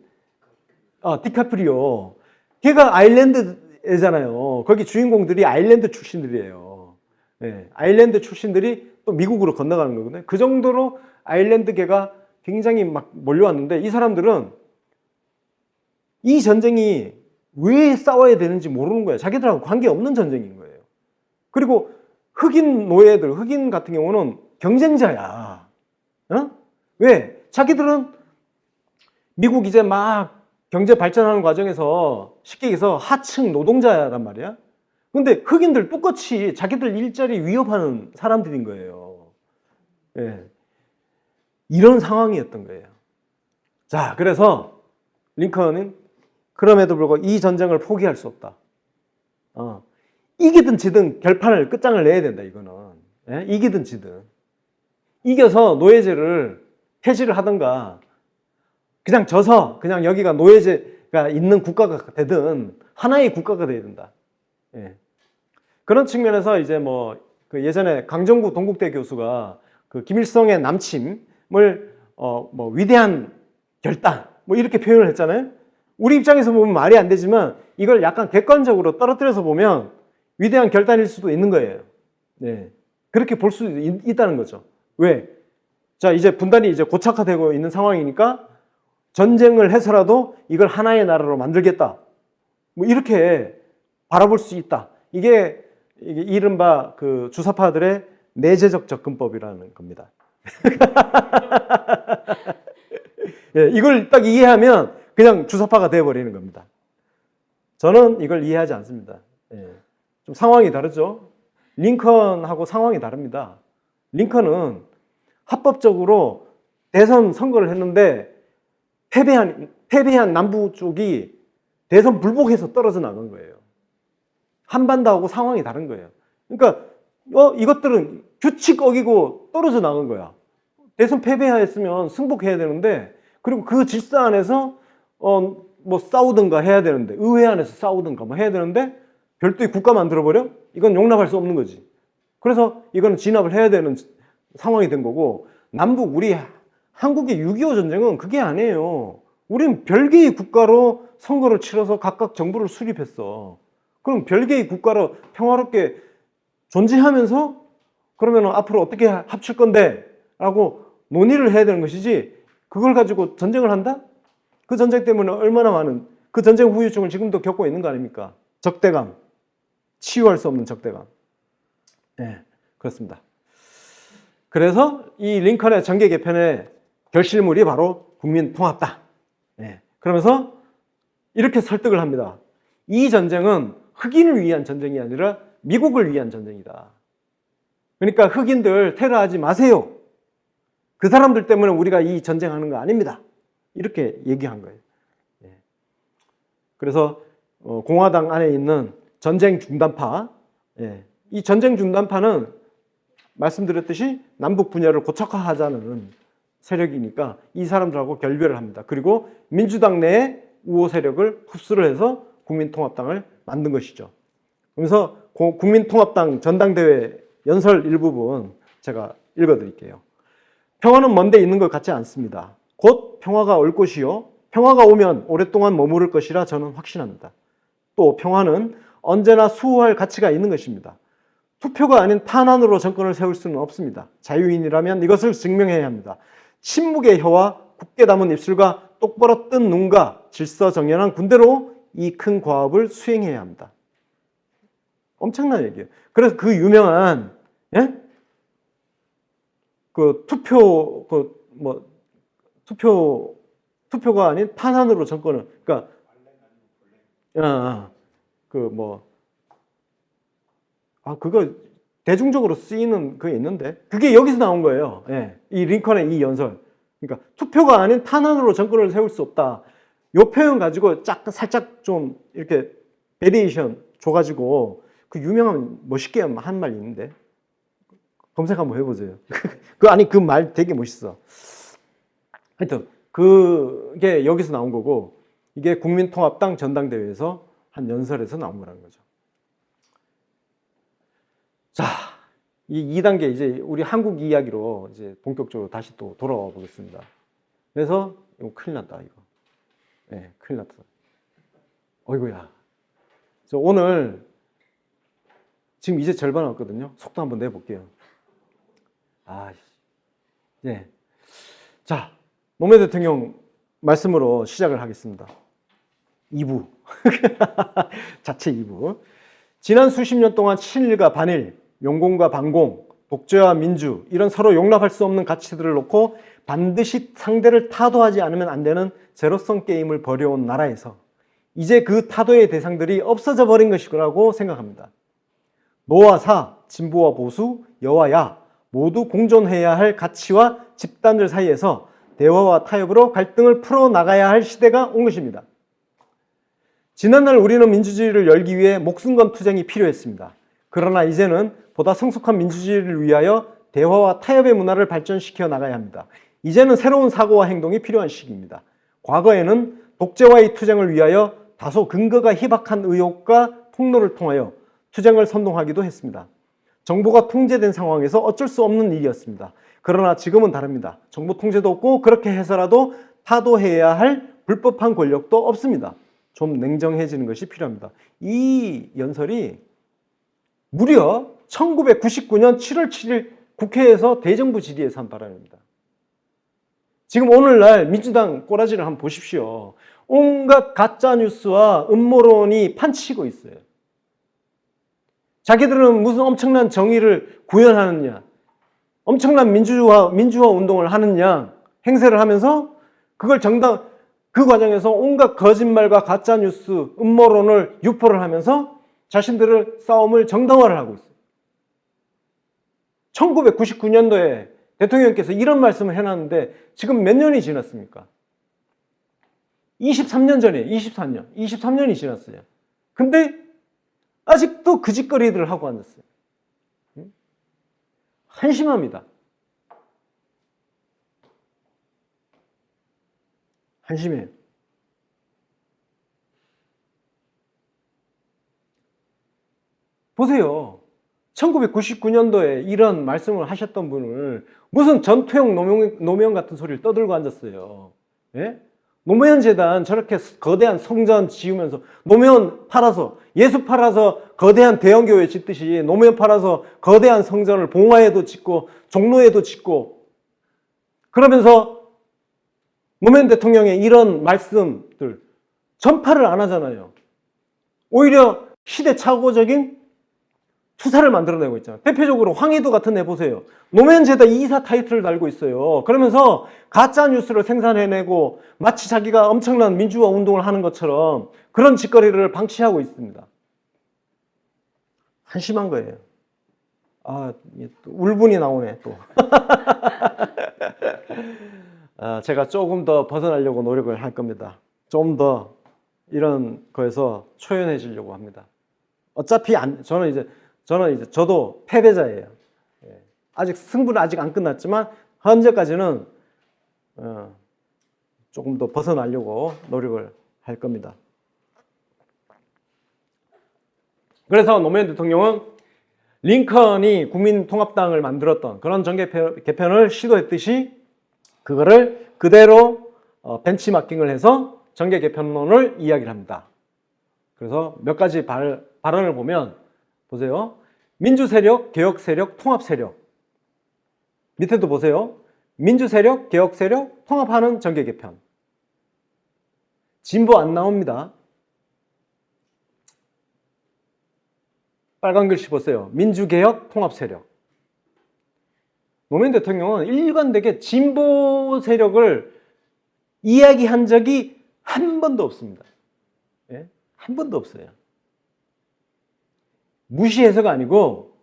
디카프리오. 걔가 아일랜드잖아요. 거기 주인공들이 아일랜드 출신들이에요. 네, 아일랜드 출신들이 또 미국으로 건너가는 거거든요. 그 정도로 아일랜드계가 굉장히 막 몰려왔는데 이 사람들은 이 전쟁이 왜 싸워야 되는지 모르는 거예요. 자기들하고 관계없는 전쟁인 거예요. 그리고 흑인 노예들, 흑인 같은 경우는 경쟁자야. 왜? 자기들은 미국 이제 막 경제 발전하는 과정에서 쉽게 얘기해서 하층 노동자란 말이야. 근데 흑인들 똑같이 자기들 일자리 위협하는 사람들인 거예요. 예. 이런 상황이었던 거예요. 자, 그래서 링컨은 그럼에도 불구하고 이 전쟁을 포기할 수 없다. 이기든 지든 결판을 끝장을 내야 된다, 이거는. 예? 이기든 지든. 이겨서 노예제를 폐지를 하든가, 그냥 져서 그냥 여기가 노예제가 있는 국가가 되든 하나의 국가가 돼야 된다. 예. 그런 측면에서 이제 뭐 그 예전에 강정구 동국대 교수가 그 김일성의 남침을 뭐 위대한 결단 뭐 이렇게 표현을 했잖아요. 우리 입장에서 보면 말이 안 되지만 이걸 약간 객관적으로 떨어뜨려서 보면 위대한 결단일 수도 있는 거예요. 네. 그렇게 볼 수 있다는 거죠. 왜? 자, 이제 분단이 이제 고착화되고 있는 상황이니까 전쟁을 해서라도 이걸 하나의 나라로 만들겠다. 뭐 이렇게 바라볼 수 있다. 이게 이른바 그 주사파들의 내재적 접근법이라는 겁니다. 예, 이걸 딱 이해하면 그냥 주사파가 되어버리는 겁니다. 저는 이걸 이해하지 않습니다. 예, 좀 상황이 다르죠. 링컨하고 상황이 다릅니다. 링컨은 합법적으로 대선 선거를 했는데 패배한 남부 쪽이 대선 불복해서 떨어져 나간 거예요. 한반도하고 상황이 다른 거예요. 그러니까 이것들은 규칙 어기고 떨어져 나간 거야. 대선 패배했으면 승복해야 되는데, 그리고 그 질서 안에서 뭐 싸우든가 해야 되는데, 의회 안에서 싸우든가 뭐 해야 되는데 별도의 국가 만들어버려? 이건 용납할 수 없는 거지. 그래서 이거는 진압을 해야 되는 상황이 된 거고, 남북 우리 한국의 6.25 전쟁은 그게 아니에요. 우리는 별개의 국가로 선거를 치러서 각각 정부를 수립했어. 그럼 별개의 국가로 평화롭게 존재하면서 그러면 앞으로 어떻게 합칠 건데? 라고 논의를 해야 되는 것이지, 그걸 가지고 전쟁을 한다? 그 전쟁 때문에 얼마나 많은, 그 전쟁 후유증을 지금도 겪고 있는 거 아닙니까? 적대감. 치유할 수 없는 적대감. 네, 그렇습니다. 그래서 이 링컨의 정계 개편의 결실물이 바로 국민통합다. 네, 그러면서 이렇게 설득을 합니다. 이 전쟁은 흑인을 위한 전쟁이 아니라 미국을 위한 전쟁이다. 그러니까 흑인들 테러하지 마세요. 그 사람들 때문에 우리가 이 전쟁하는 거 아닙니다. 이렇게 얘기한 거예요. 그래서 공화당 안에 있는 전쟁 중단파, 이 전쟁 중단파는 말씀드렸듯이 남북 분열을 고착화하자는 세력이니까 이 사람들하고 결별을 합니다. 그리고 민주당 내에 우호 세력을 흡수를 해서 국민통합당을 만든 것이죠. 그래서 국민통합당 전당대회 연설 일부분 제가 읽어드릴게요. 평화는 먼데 있는 것 같지 않습니다. 곧 평화가 올 것이요. 평화가 오면 오랫동안 머무를 것이라 저는 확신합니다. 또 평화는 언제나 수호할 가치가 있는 것입니다. 투표가 아닌 탄환으로 정권을 세울 수는 없습니다. 자유인이라면 이것을 증명해야 합니다. 침묵의 혀와 굳게 담은 입술과 똑바로 뜬 눈과 질서정연한 군대로 이 큰 과업을 수행해야 합니다. 엄청난 얘기예요. 그래서 그 유명한 예? 그 투표가 아닌 탄환으로 정권을 그러니까 그거 대중적으로 쓰이는 그게 있는데 그게 여기서 나온 거예요. 예. 이 링컨의 이 연설. 그러니까 투표가 아닌 탄환으로 정권을 세울 수 없다. 요 표현 가지고 살짝 좀 이렇게 베리에이션 줘가지고 그 유명한 멋있게 한 말 있는데 검색 한번 해보세요. 그 말 되게 멋있어. 하여튼 그게 여기서 나온 거고 이게 국민통합당 전당대회에서 한 연설에서 나온 거라는 거죠. 자, 이 2단계 이제 우리 한국 이야기로 이제 본격적으로 다시 또 돌아와 보겠습니다. 그래서 이거 큰일 났다 이거. 네, 큰일 났다. 어이구야. 저 오늘 지금 이제 절반 왔거든요. 속도 한번 내볼게요. 네. 자, 노무현 대통령 말씀으로 시작을 하겠습니다. 2부. 자체 2부. 지난 수십 년 동안 친일과 반일, 용공과 반공, 독재와 민주 이런 서로 용납할 수 없는 가치들을 놓고 반드시 상대를 타도하지 않으면 안 되는 제로섬 게임을 벌여온 나라에서 이제 그 타도의 대상들이 없어져 버린 것이라고 생각합니다. 노와 사, 진보와 보수, 여와 야 모두 공존해야 할 가치와 집단들 사이에서 대화와 타협으로 갈등을 풀어나가야 할 시대가 온 것입니다. 지난날 우리는 민주주의를 열기 위해 목숨 건 투쟁이 필요했습니다. 그러나 이제는 보다 성숙한 민주주의를 위하여 대화와 타협의 문화를 발전시켜 나가야 합니다. 이제는 새로운 사고와 행동이 필요한 시기입니다. 과거에는 독재와의 투쟁을 위하여 다소 근거가 희박한 의혹과 폭로를 통하여 투쟁을 선동하기도 했습니다. 정부가 통제된 상황에서 어쩔 수 없는 일이었습니다. 그러나 지금은 다릅니다. 정부 통제도 없고 그렇게 해서라도 타도해야 할 불법한 권력도 없습니다. 좀 냉정해지는 것이 필요합니다. 이 연설이 무려 1999년 7월 7일 국회에서 대정부 질의에서 한 발언입니다. 지금 오늘날 민주당 꼬라지를 한번 보십시오. 온갖 가짜뉴스와 음모론이 판치고 있어요. 자기들은 무슨 엄청난 정의를 구현하느냐, 엄청난 민주화 운동을 하느냐 행세를 하면서 그걸 그 과정에서 온갖 거짓말과 가짜뉴스, 음모론을 유포를 하면서 자신들의 싸움을 정당화를 하고 있어요. 1999년도에 대통령께서 이런 말씀을 해놨는데 지금 몇 년이 지났습니까? 23년 전에 23년이 지났어요. 근데 아직도 그 짓거리들을 하고 앉았어요. 한심합니다. 한심해요. 보세요. 1999년도에 이런 말씀을 하셨던 분을 무슨 전투형 노무현 같은 소리를 떠들고 앉았어요. 예? 노무현 재단 저렇게 거대한 성전 지으면서 노무현 팔아서 예수 팔아서 거대한 대형교회 짓듯이 노무현 팔아서 거대한 성전을 봉화에도 짓고 종로에도 짓고 그러면서 노무현 대통령의 이런 말씀들 전파를 안 하잖아요. 오히려 시대착오적인 투사를 만들어내고 있잖아요. 대표적으로 황희도 같은 애 보세요. 노무현 재단 이사 타이틀을 달고 있어요. 그러면서 가짜 뉴스를 생산해내고 마치 자기가 엄청난 민주화 운동을 하는 것처럼 그런 짓거리를 방치하고 있습니다. 한심한 거예요. 울분이 나오네 또. 제가 조금 더 벗어나려고 노력을 할 겁니다. 좀 더 이런 거에서 초연해지려고 합니다. 어차피 저도 패배자예요. 아직 승부는 아직 안 끝났지만 현재까지는 조금 더 벗어나려고 노력을 할 겁니다. 그래서 노무현 대통령은 링컨이 국민통합당을 만들었던 그런 정계 개편을 시도했듯이 그거를 그대로 벤치마킹을 해서 정계 개편론을 이야기를 합니다. 그래서 몇 가지 발언을 보면 보세요. 민주 세력, 개혁 세력, 통합 세력. 밑에도 보세요. 민주 세력, 개혁 세력 통합하는 정계 개편. 진보 안 나옵니다. 빨간 글씨 보세요. 민주개혁 통합 세력. 노무현 대통령은 일관되게 진보 세력을 이야기한 적이 한 번도 없습니다. 예? 한 번도 없어요. 무시해서가 아니고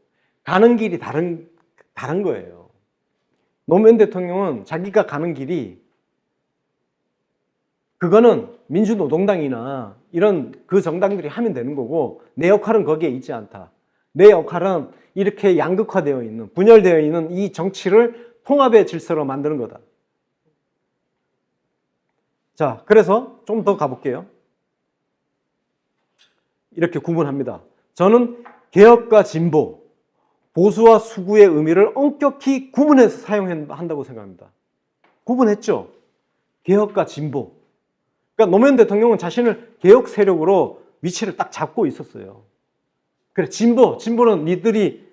가는 길이 다른 거예요. 노무현 대통령은 자기가 가는 길이 그거는 민주노동당이나 이런 그 정당들이 하면 되는 거고 내 역할은 거기에 있지 않다. 내 역할은 이렇게 양극화되어 있는, 분열되어 있는 이 정치를 통합의 질서로 만드는 거다. 자, 그래서 좀 더 가볼게요. 이렇게 구분합니다. 저는 개혁과 진보, 보수와 수구의 의미를 엄격히 구분해서 사용한다고 생각합니다. 구분했죠? 개혁과 진보. 그러니까 노무현 대통령은 자신을 개혁 세력으로 위치를 딱 잡고 있었어요. 그래, 진보는 니들이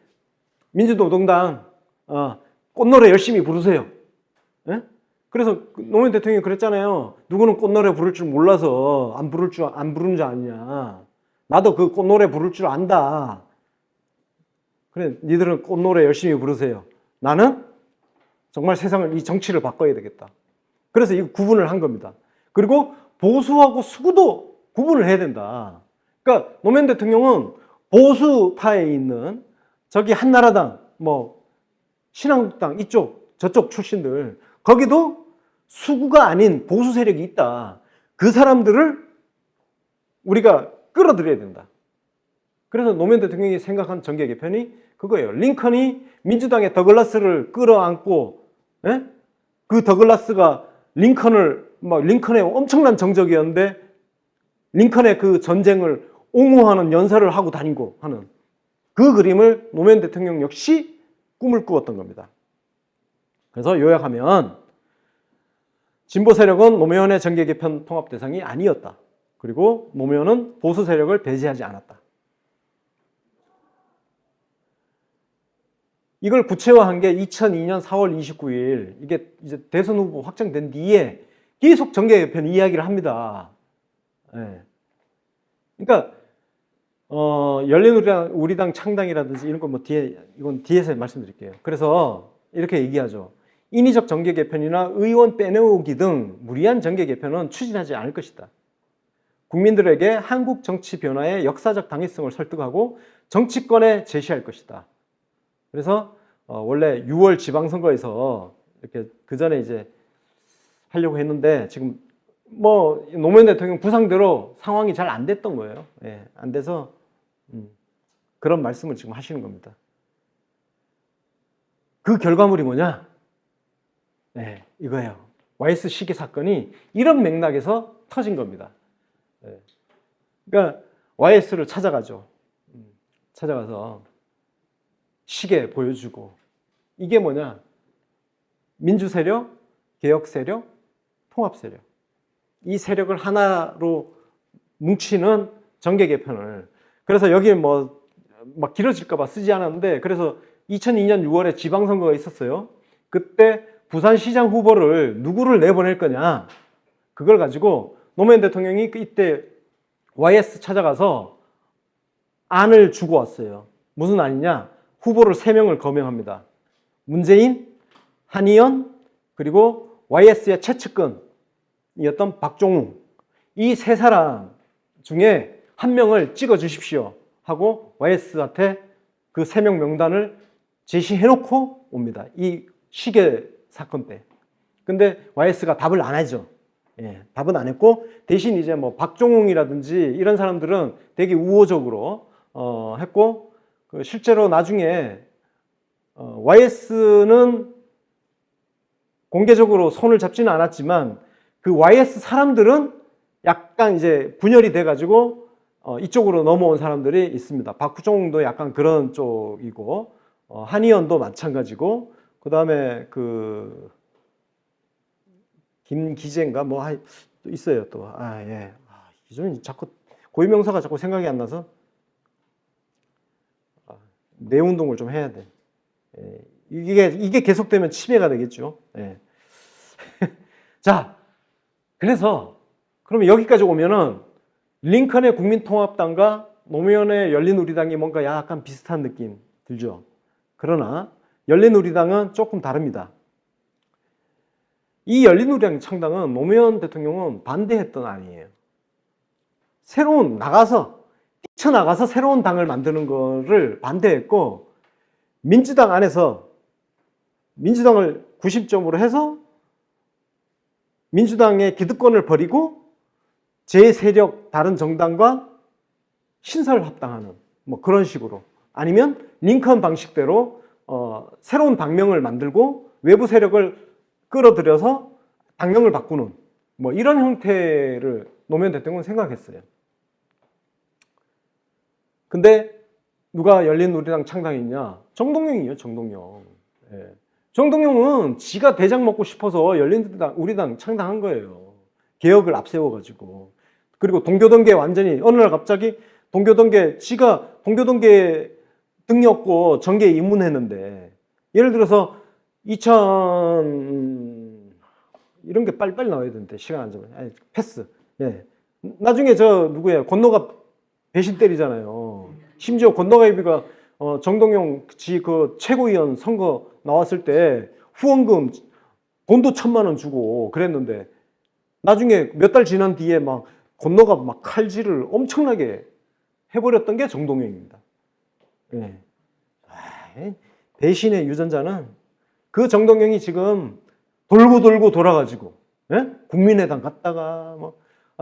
민주노동당 꽃노래 열심히 부르세요. 예? 그래서 노무현 대통령이 그랬잖아요. 누구는 꽃노래 부를 줄 몰라서 안 부르는 줄 아니냐. 나도 그 꽃노래 부를 줄 안다. 그래, 니들은 꽃노래 열심히 부르세요. 나는 정말 세상을, 이 정치를 바꿔야 되겠다. 그래서 이 구분을 한 겁니다. 그리고 보수하고 수구도 구분을 해야 된다. 그러니까 노무현 대통령은 보수파에 있는 저기 한나라당, 뭐 신한국당 이쪽 저쪽 출신들 거기도 수구가 아닌 보수 세력이 있다. 그 사람들을 우리가 끌어들여야 된다. 그래서 노무현 대통령이 생각한 정계 개편이 그거예요. 링컨이 민주당의 더글라스를 끌어안고, 예? 그 더글라스가 링컨의 엄청난 정적이었는데 링컨의 그 전쟁을 옹호하는 연설을 하고 다니고 하는 그 그림을 노무현 대통령 역시 꿈을 꾸었던 겁니다. 그래서 요약하면 진보 세력은 노무현의 정계 개편 통합 대상이 아니었다. 그리고 노무현은 보수 세력을 배제하지 않았다. 이걸 구체화한 게 2002년 4월 29일 이게 이제 대선 후보 확정된 뒤에 계속 정계 개편 이야기를 합니다. 네. 그러니까 열린우리당 창당이라든지 이런 건 뭐 이건 뒤에서 말씀드릴게요. 그래서 이렇게 얘기하죠. 인위적 정계 개편이나 의원 빼내오기 등 무리한 정계 개편은 추진하지 않을 것이다. 국민들에게 한국 정치 변화의 역사적 당위성을 설득하고 정치권에 제시할 것이다. 그래서 원래 6월 지방선거에서 이렇게 그 전에 이제 하려고 했는데 지금 뭐 노무현 대통령 구상대로 상황이 잘 안 됐던 거예요. 예, 안 돼서 그런 말씀을 지금 하시는 겁니다. 그 결과물이 뭐냐? 네, 이거예요. YS 시계 사건이 이런 맥락에서 터진 겁니다. 네. 그러니까 YS를 찾아가죠. 찾아가서 시계 보여주고 이게 뭐냐? 민주세력, 개혁세력, 통합세력. 이 세력을 하나로 뭉치는 정계 개편을. 그래서 여기에 뭐 막 길어질까봐 쓰지 않았는데 그래서 2002년 6월에 지방선거가 있었어요. 그때 부산시장 후보를 누구를 내보낼 거냐 그걸 가지고 노무현 대통령이 이때 YS 찾아가서 안을 주고 왔어요. 무슨 안이냐? 후보를 3명을 거명합니다. 문재인, 한의원, 그리고 YS의 최측근이었던 박종웅. 이 3사람 중에 1명을 찍어 주십시오 하고 YS한테 그 3명 명단을 제시해놓고 옵니다. 이 시계 사건 때. 근데 YS가 답을 안 하죠. 예, 답은 안 했고 대신 이제 뭐 박종웅이라든지 이런 사람들은 되게 우호적으로 했고 실제로 나중에 YS는 공개적으로 손을 잡지는 않았지만 그 YS 사람들은 약간 이제 분열이 돼가지고 이쪽으로 넘어온 사람들이 있습니다. 박종웅도 약간 그런 쪽이고 한의원도 마찬가지고 그 다음에 그 김기재인가 뭐 있어요 또. 예. 좀 자꾸 고유명사가 자꾸 생각이 안 나서 내운동을 좀 해야 돼. 예. 이게 계속되면 치매가 되겠죠. 예. 자, 그래서 그러면 여기까지 오면은 링컨의 국민통합당과 노무현의 열린우리당이 뭔가 약간 비슷한 느낌 들죠. 그러나 열린우리당은 조금 다릅니다. 이 열린우리당 창당은 노무현 대통령은 반대했던 아니에요. 뛰쳐나가서 새로운 당을 만드는 거를 반대했고, 민주당 안에서 민주당을 90점으로 해서 민주당의 기득권을 버리고 제 세력 다른 정당과 신설합당하는 뭐 그런 식으로, 아니면 링컨 방식대로 새로운 당명을 만들고 외부 세력을 끌어들여서 당명을 바꾸는 뭐 이런 형태를 노무현 대통령은 생각했어요. 근데 누가 열린우리당 창당했냐? 정동영이에요, 정동영. 예. 정동영은 지가 대장 먹고 싶어서 열린우리당 창당한 거예요. 개혁을 앞세워가지고. 그리고 동교동계 완전히 어느 날 갑자기 지가 동교동계 등이 없고 정계에 입문했는데, 예를 들어서 이런 게 빨리빨리 나와야 되는데 시간 안 잡아요. 아니, 패스. 예. 나중에 누구예요? 권노갑 배신 때리잖아요. 심지어 권노갑이가 정동영 그 최고위원 선거 나왔을 때 후원금 돈도 1,000만 원 주고 그랬는데, 나중에 몇 달 지난 뒤에 막 권노갑 막 칼질을 엄청나게 해버렸던 게 정동영입니다. 예. 배신의 유전자는 그 정동영이 지금 돌고 돌아가지고, 예? 국민의당 갔다가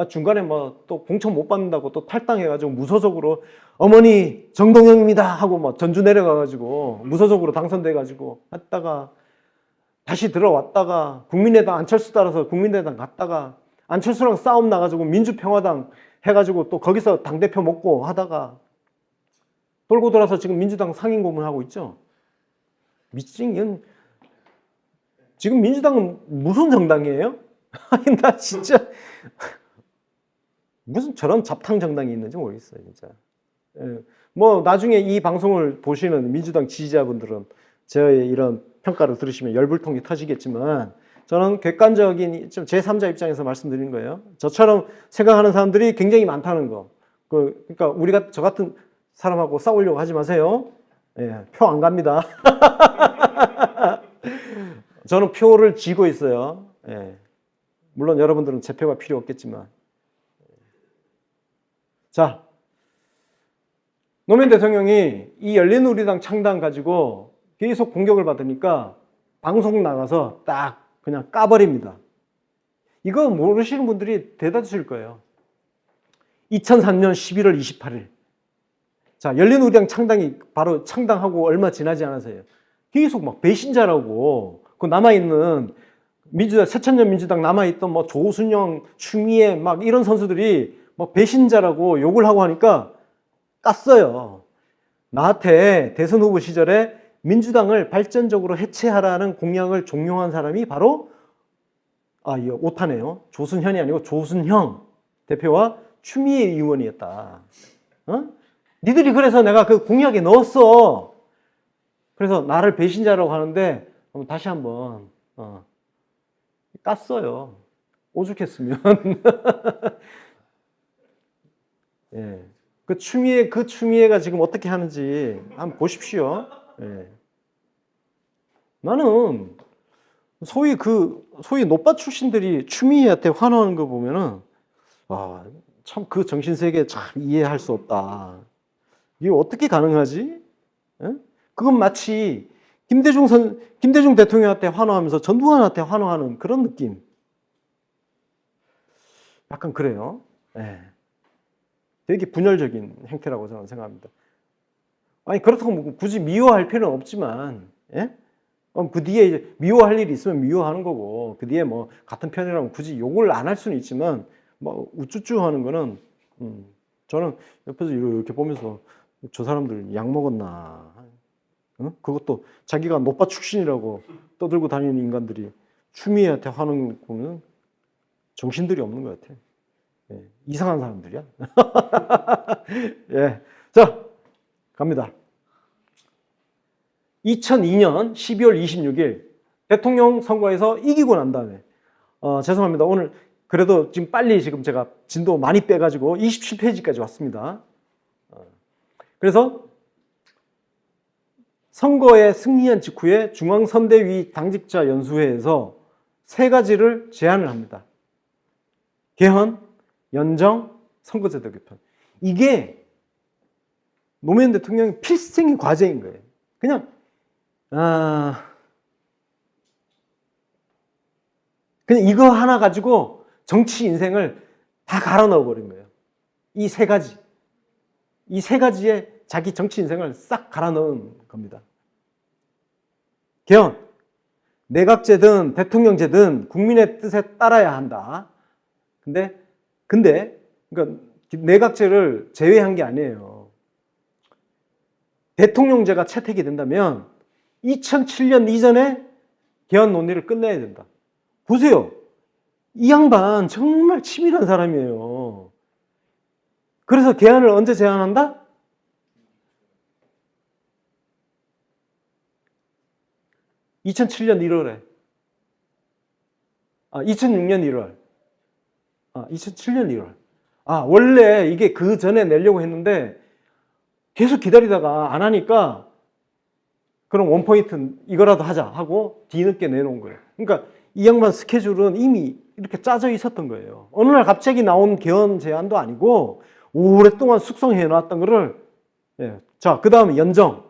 중간에 또 공천 못 받는다고 또 탈당해가지고 무소속으로 어머니 정동영입니다 하고 전주 내려가가지고 무소속으로 당선돼가지고 했다가 다시 들어왔다가 국민의당 안철수 따라서 국민의당 갔다가 안철수랑 싸움 나가지고 민주평화당 해가지고 또 거기서 당대표 먹고 하다가 돌고 돌아서 지금 민주당 상임 고문하고 있죠. 미친, 지금 민주당은 무슨 정당이에요? 나 진짜 무슨 저런 잡탕 정당이 있는지 모르겠어요, 진짜. 뭐 나중에 이 방송을 보시는 민주당 지지자분들은 저의 이런 평가를 들으시면 열불통이 터지겠지만, 저는 객관적인 제3자 입장에서 말씀드리는 거예요. 저처럼 생각하는 사람들이 굉장히 많다는 거. 그러니까 저 같은 사람하고 싸우려고 하지 마세요. 예, 표 안 갑니다. 저는 표를 쥐고 있어요. 예. 물론 여러분들은 제 표가 필요 없겠지만. 자, 노무현 대통령이 이 열린우리당 창당 가지고 계속 공격을 받으니까 방송 나가서 딱 그냥 까버립니다. 이거 모르시는 분들이 대다수일 거예요. 2003년 11월 28일. 자, 열린우리당 창당이 바로 창당하고 얼마 지나지 않아서요. 계속 막 배신자라고, 그 남아있는 새천년 민주당 남아있던 조순영, 추미애 이런 선수들이 배신자라고 욕을 하고 하니까 깠어요. 나한테 대선 후보 시절에 민주당을 발전적으로 해체하라는 공약을 종용한 사람이 바로 이 오타네요. 조순현이 아니고 조순형 대표와 추미애 의원이었다. 니들이 그래서 내가 그 공약에 넣었어. 그래서 나를 배신자라고 하는데 다시 한번 깠어요. 오죽했으면. 예. 그 추미애가 지금 어떻게 하는지 한번 보십시오. 예. 나는 소위 노빠 출신들이 추미애한테 환호하는 거 보면은 참 그 정신세계 참 이해할 수 없다. 이게 어떻게 가능하지? 예? 그건 마치 김대중 대통령한테 환호하면서 전두환한테 환호하는 그런 느낌. 약간 그래요. 예. 되게 분열적인 행태라고 저는 생각합니다. 아니, 그렇다고 굳이 미워할 필요는 없지만, 예? 그 뒤에 이제 미워할 일이 있으면 미워하는 거고, 그 뒤에 같은 편이라면 굳이 욕을 안 할 수는 있지만, 우쭈쭈 하는 거는, 저는 옆에서 이렇게 보면서 저 사람들 약 먹었나. 그것도 자기가 노빠 출신이라고 떠들고 다니는 인간들이 추미애한테 하는 거 보면 정신들이 없는 것 같아. 예, 이상한 사람들이야. 예. 자, 갑니다. 2002년 12월 26일 대통령 선거에서 이기고 난 다음에 죄송합니다. 오늘 그래도 지금 빨리 지금 제가 진도 많이 빼가지고 27페이지까지 왔습니다. 그래서 선거에 승리한 직후에 중앙선대위 당직자 연수회에서 세 가지를 제안을 합니다. 개헌, 연정, 선거제도 개편. 이게 노무현 대통령의 필생의 과제인 거예요. 그냥 이거 하나 가지고 정치 인생을 다 갈아 넣어버린 거예요. 이 세 가지. 이 세 가지에 자기 정치 인생을 싹 갈아 넣은 겁니다. 개헌. 내각제든 대통령제든 국민의 뜻에 따라야 한다. 근데 그러니까 내각제를 제외한 게 아니에요. 대통령제가 채택이 된다면 2007년 이전에 개헌 논의를 끝내야 된다. 보세요. 이 양반 정말 치밀한 사람이에요. 그래서 개헌을 언제 제안한다? 2007년 1월에. 2006년 1월. 2007년 1월. 원래 이게 그 전에 내려고 했는데 계속 기다리다가 안 하니까 그럼 원포인트 이거라도 하자 하고 뒤늦게 내놓은 거예요. 그러니까 이 양반 스케줄은 이미 이렇게 짜져 있었던 거예요. 어느 날 갑자기 나온 개헌 제안도 아니고 오랫동안 숙성해 놨던 거를. 자, 그 다음에 연정.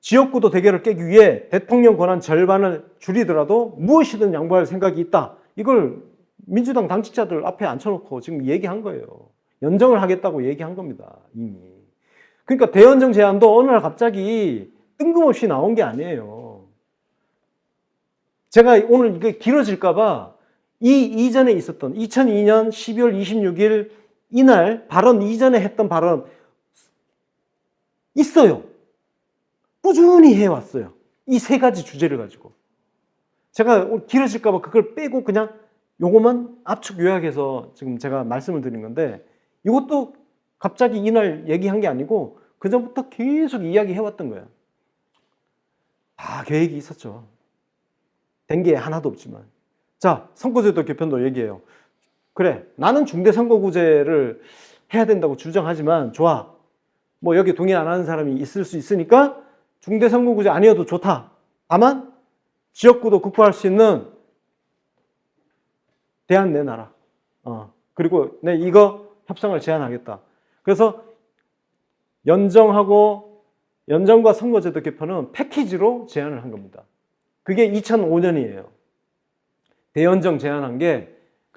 지역구도 대결을 깨기 위해 대통령 권한 절반을 줄이더라도 무엇이든 양보할 생각이 있다. 이걸 민주당 당직자들 앞에 앉혀놓고 지금 얘기한 거예요. 연정을 하겠다고 얘기한 겁니다. 이미. 그러니까 대연정 제안도 어느 날 갑자기 뜬금없이 나온 게 아니에요. 제가 오늘 이게 길어질까봐 이전에 있었던 2002년 12월 26일 이날 발언 이전에 했던 발언 있어요. 꾸준히 해왔어요. 이 세 가지 주제를 가지고. 제가 길어질까봐 그걸 빼고 그냥 요것만 압축 요약해서 지금 제가 말씀을 드린 건데 이것도 갑자기 이날 얘기한 게 아니고 그전부터 계속 이야기해왔던 거예요. 다 계획이 있었죠. 된 게 하나도 없지만. 자, 선거제도 개편도 얘기해요. 그래, 나는 중대선거구제를 해야 된다고 주장하지만 좋아. 뭐 여기 동의 안 하는 사람이 있을 수 있으니까 중대선거구제 아니어도 좋다. 다만 지역구도 극복할 수 있는 대안 내놔라. 그리고 내 이거 협상을 제안하겠다. 그래서 연정과 선거제도 개편은 패키지로 제안을 한 겁니다. 그게 2005년이에요. 대연정 제안한 게,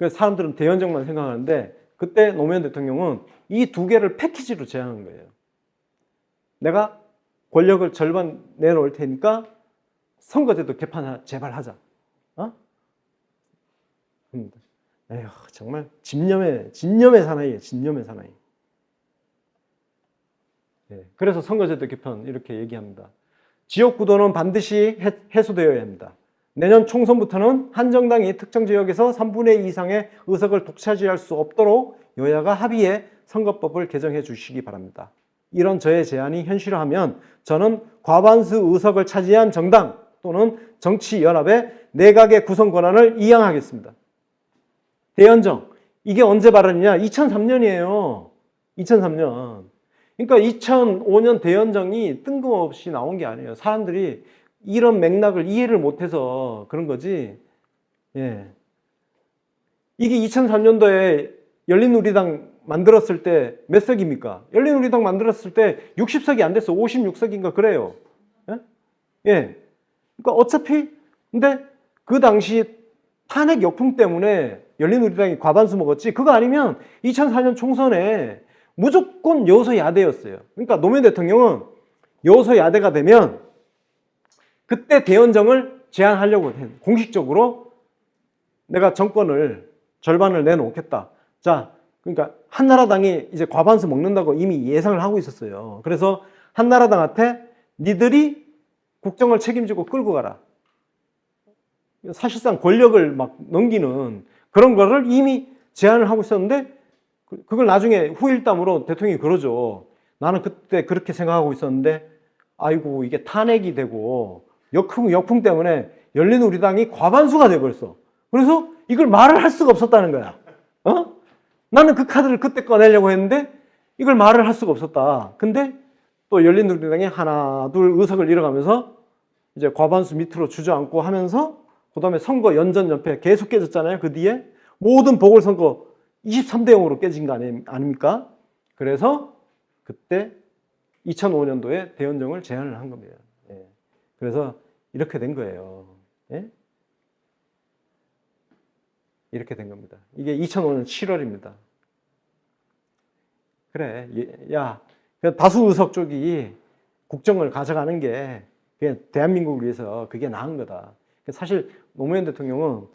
사람들은 대연정만 생각하는데 그때 노무현 대통령은 이 두 개를 패키지로 제안한 거예요. 내가 권력을 절반 내놓을 테니까 선거제도 개편 제발 하자. 에휴, 정말 집념의 사나이예요. 집념의 사나이. 그래서 선거제도 개편 이렇게 얘기합니다. 지역구도는 반드시 해소되어야 합니다. 내년 총선부터는 한 정당이 특정 지역에서 3분의 2 이상의 의석을 독차지할 수 없도록 여야가 합의해 선거법을 개정해 주시기 바랍니다. 이런 저의 제안이 현실화하면 저는 과반수 의석을 차지한 정당 또는 정치연합의 내각의 구성 권한을 이양하겠습니다. 대연정. 이게 언제 발언이냐? 2003년이에요. 2003년. 그러니까 2005년 대연정이 뜬금없이 나온 게 아니에요. 사람들이 이런 맥락을 이해를 못해서 그런 거지. 이게 2003년도에 열린우리당 만들었을 때 몇 석입니까? 열린우리당 만들었을 때 60석이 안 됐어. 56석인가 그래요. 그러니까 어차피 근데 그 당시 탄핵 역풍 때문에 열린우리당이 과반수 먹었지. 그거 아니면 2004년 총선에 무조건 여소야대였어요. 그러니까 노무현 대통령은 여소야대가 되면 그때 대연정을 제안하려고 해요. 공식적으로 내가 정권을 절반을 내놓겠다. 자, 그러니까 한나라당이 이제 과반수 먹는다고 이미 예상을 하고 있었어요. 그래서 한나라당한테 니들이 국정을 책임지고 끌고 가라. 사실상 권력을 막 넘기는 그런 거를 이미 제안을 하고 있었는데 그걸 나중에 후일담으로 대통령이 그러죠. 나는 그때 그렇게 생각하고 있었는데 아이고 이게 탄핵이 되고 역풍 때문에 열린우리당이 과반수가 돼버렸어. 그래서 이걸 말을 할 수가 없었다는 거야. 나는 그 카드를 그때 꺼내려고 했는데 이걸 말을 할 수가 없었다. 근데 또 열린우리당이 하나 둘 의석을 잃어가면서 이제 과반수 밑으로 주저앉고 하면서 그 다음에 선거 연전 연패 계속 깨졌잖아요. 그 뒤에 모든 보궐선거 23대 0으로 깨진 거 아닙니까? 그래서 그때 2005년도에 대연정을 제안을 한 겁니다. 예. 그래서 이렇게 된 거예요. 예? 이렇게 된 겁니다. 이게 2005년 7월입니다. 그래, 야, 다수 의석 쪽이 국정을 가져가는 게 그냥 대한민국을 위해서 그게 나은 거다. 사실 노무현 대통령은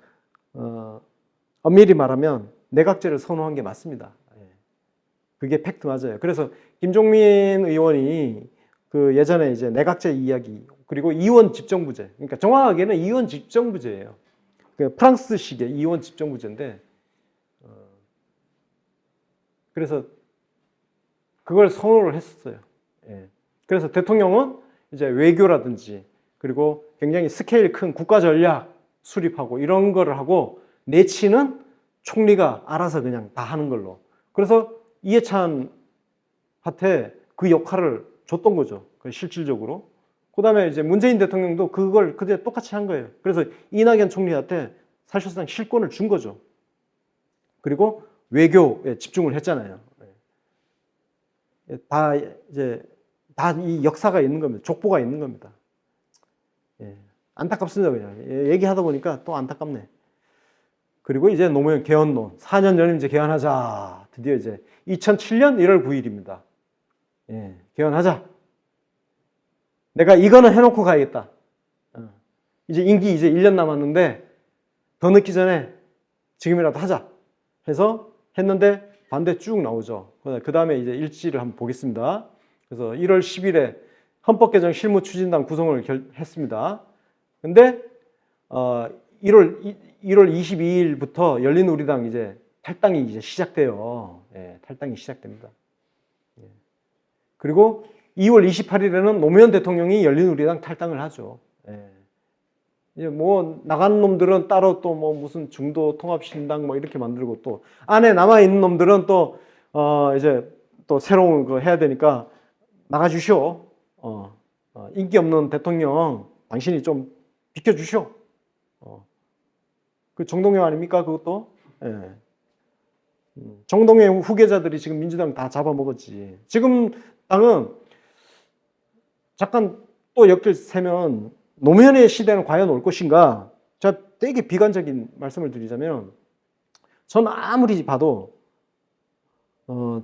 엄밀히 말하면 내각제를 선호한 게 맞습니다. 그게 팩트 맞아요. 그래서 김종민 의원이 그 예전에 이제 내각제 이야기 그리고 이원 집정부제, 그러니까 정확하게는 이원 집정부제예요. 그 프랑스식의 이원 집정부제인데, 그래서 그걸 선호를 했었어요. 예. 그래서 대통령은 이제 외교라든지 그리고 굉장히 스케일 큰 국가 전략 수립하고 이런 거를 하고 내치는 총리가 알아서 그냥 다 하는 걸로. 그래서 이해찬한테 그 역할을 줬던 거죠. 실질적으로. 그 다음에 이제 문재인 대통령도 그걸 그대로 똑같이 한 거예요. 그래서 이낙연 총리한테 사실상 실권을 준 거죠. 그리고 외교에 집중을 했잖아요. 다 이 역사가 있는 겁니다. 족보가 있는 겁니다. 예, 안타깝습니다. 그냥 얘기하다 보니까 또 안타깝네. 그리고 이제 노무현 개헌론 4년 전에 이제 개헌하자. 드디어 이제 2007년 1월 9일입니다. 예, 개헌하자. 내가 이거는 해놓고 가야겠다. 이제 임기 이제 1년 남았는데 더 늦기 전에 지금이라도 하자 해서 했는데 반대 쭉 나오죠. 그 다음에 이제 일지를 한번 보겠습니다. 그래서 1월 10일에 헌법개정 실무추진단 구성을 했습니다. 근데 1월 22일부터 열린우리당 이제 탈당이 이제 시작돼요. 예, 탈당이 시작됩니다. 예. 그리고 2월 28일에는 노무현 대통령이 열린우리당 탈당을 하죠. 예. 이제 뭐 나간 놈들은 따로 또 뭐 무슨 중도 통합신당 뭐 이렇게 만들고 또 안에 남아 있는 놈들은 또 이제 또 새로운 거 해야 되니까 나가주시오. 인기 없는 대통령 당신이 좀 비켜주시오. 그 정동영 아닙니까 그것도? 예. 정동영 후계자들이 지금 민주당 다 잡아먹었지. 지금 당은 잠깐 또 엮일 세면 노무현의 시대는 과연 올 것인가? 제가 되게 비관적인 말씀을 드리자면 전 아무리 봐도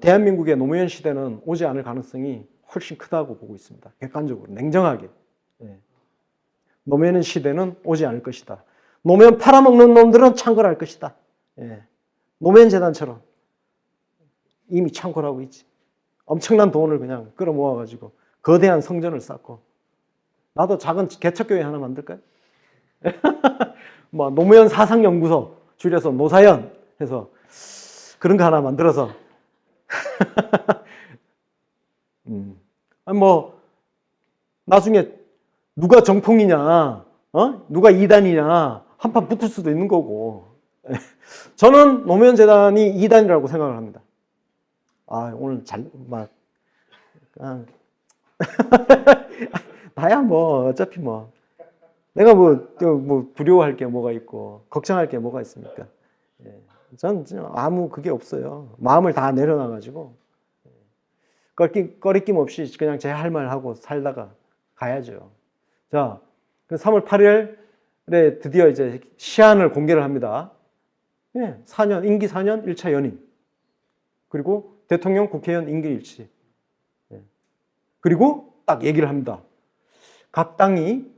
대한민국의 노무현 시대는 오지 않을 가능성이 훨씬 크다고 보고 있습니다. 객관적으로 냉정하게. 예. 노무현 시대는 오지 않을 것이다. 노무현 팔아먹는 놈들은 창궐할 것이다. 예. 노무현 재단처럼 이미 창궐하고 있지. 엄청난 돈을 그냥 끌어모아가지고 거대한 성전을 쌓고 나도 작은 개척교회 하나 만들까요? 뭐 노무현 사상연구소 줄여서 노사연 해서 그런 거 하나 만들어서 뭐 나중에 누가 정통이냐, 누가 이단이냐 한판 붙을 수도 있는 거고. 저는 노무현 재단이 이단이라고 생각을 합니다. 오늘 나야 뭐 어차피 뭐 내가 뭐 두려워할 게 뭐가 있고 걱정할 게 뭐가 있습니까? 예. 전 아무 그게 없어요. 마음을 다 내려놔가지고 꺼리낌 없이 그냥 제 할 말 하고 살다가 가야죠. 자, 3월 8일에 드디어 이제 시한을 공개를 합니다. 예, 4년 임기 4년 1차 연임. 그리고 대통령 국회의원 임기 일치. 예. 그리고 딱 얘기를 합니다. 각 당이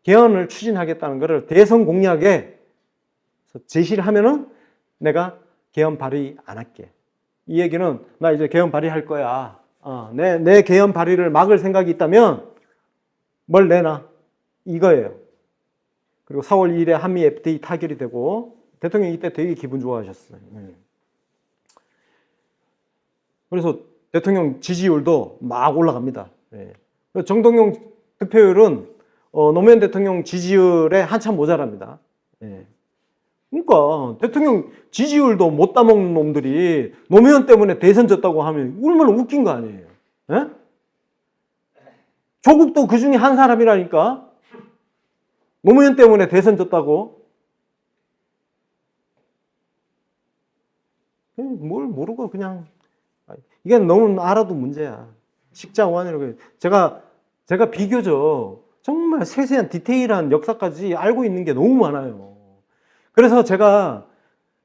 개헌을 추진하겠다는 것을 대선 공약에 제시를 하면은 내가 개헌 발의 안 할게. 이 얘기는 나 이제 개헌 발의할 거야. 내 개헌 발의를 막을 생각이 있다면 뭘 내놔. 이거예요. 그리고 4월 2일에 한미 FTA 타결이 되고 대통령이 이때 되게 기분 좋아하셨어요. 그래서 대통령 지지율도 막 올라갑니다. 정동영 득표율은 노무현 대통령 지지율에 한참 모자랍니다. 예. 그러니까 대통령 지지율도 못 따먹는 놈들이 노무현 때문에 대선 졌다고 하면 얼마나 웃긴 거 아니에요. 예? 조국도 그 중에 한 사람이라니까. 노무현 때문에 대선 졌다고. 뭘 모르고 그냥. 이게 너무 알아도 문제야. 식자원이라고. 제가 비교적 정말 세세한 디테일한 역사까지 알고 있는 게 너무 많아요. 그래서 제가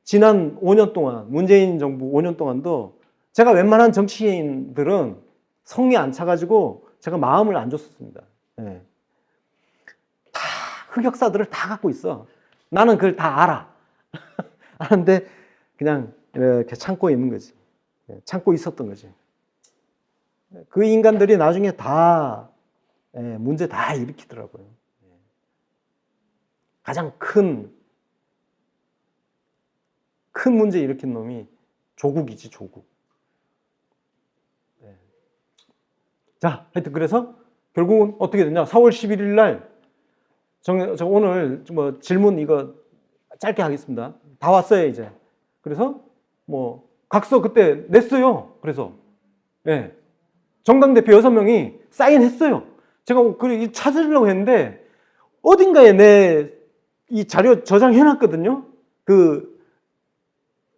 지난 5년 동안, 문재인 정부 5년 동안도 제가 웬만한 정치인들은 성에 안 차가지고 제가 마음을 안 줬었습니다. 네. 다 흑역사들을 다 갖고 있어. 나는 그걸 다 알아. 아는데 그냥 이렇게 참고 있는 거지. 참고 있었던 거지. 그 인간들이 나중에 다 문제 다 일으키더라고요. 가장 큰 문제 일으킨 놈이 조국이지, 조국. 자, 하여튼 그래서 결국은 어떻게 됐냐? 4월 11일 날 저 오늘 뭐 질문 이거 짧게 하겠습니다. 다 왔어요, 이제. 그래서 뭐 각서 그때 냈어요. 그래서 정당 대표 6명이 사인했어요. 제가 그 찾으려고 했는데 어딘가에 내 이 자료 저장해 놨거든요. 그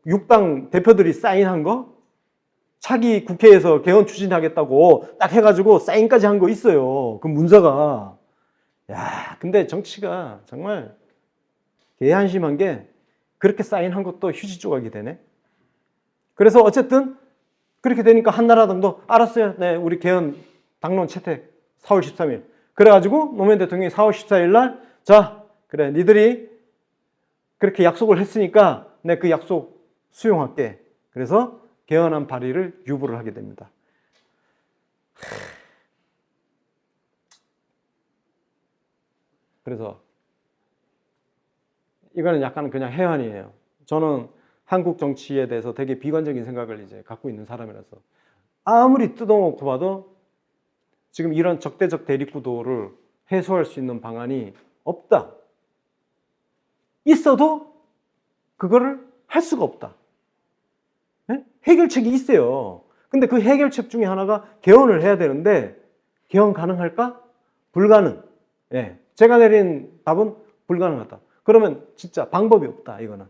6당 대표들이 사인한 거. 차기 국회에서 개헌 추진하겠다고 딱 해가지고 사인까지 한 거 있어요. 그 문서가. 야, 근데 정치가 정말 개한심한 게 그렇게 사인한 것도 휴지 조각이 되네. 그래서 어쨌든 그렇게 되니까 한나라당도 알았어요. 네, 우리 개헌 당론 채택 4월 13일. 그래가지고 노무현 대통령이 4월 14일 날 자, 그래, 니들이 그렇게 약속을 했으니까 내 그 약속 수용할게. 그래서 개헌안 발의를 유보를 하게 됩니다. 그래서 이거는 약간 그냥 해안이에요. 저는 한국 정치에 대해서 되게 비관적인 생각을 이제 갖고 있는 사람이라서 아무리 뜯어놓고 봐도 지금 이런 적대적 대립구도를 해소할 수 있는 방안이 없다. 있어도 그거를 할 수가 없다. 해결책이 있어요. 근데 그 해결책 중에 하나가 개헌을 해야 되는데 개헌 가능할까? 불가능. 제가 내린 답은 불가능하다. 그러면 진짜 방법이 없다, 이거는.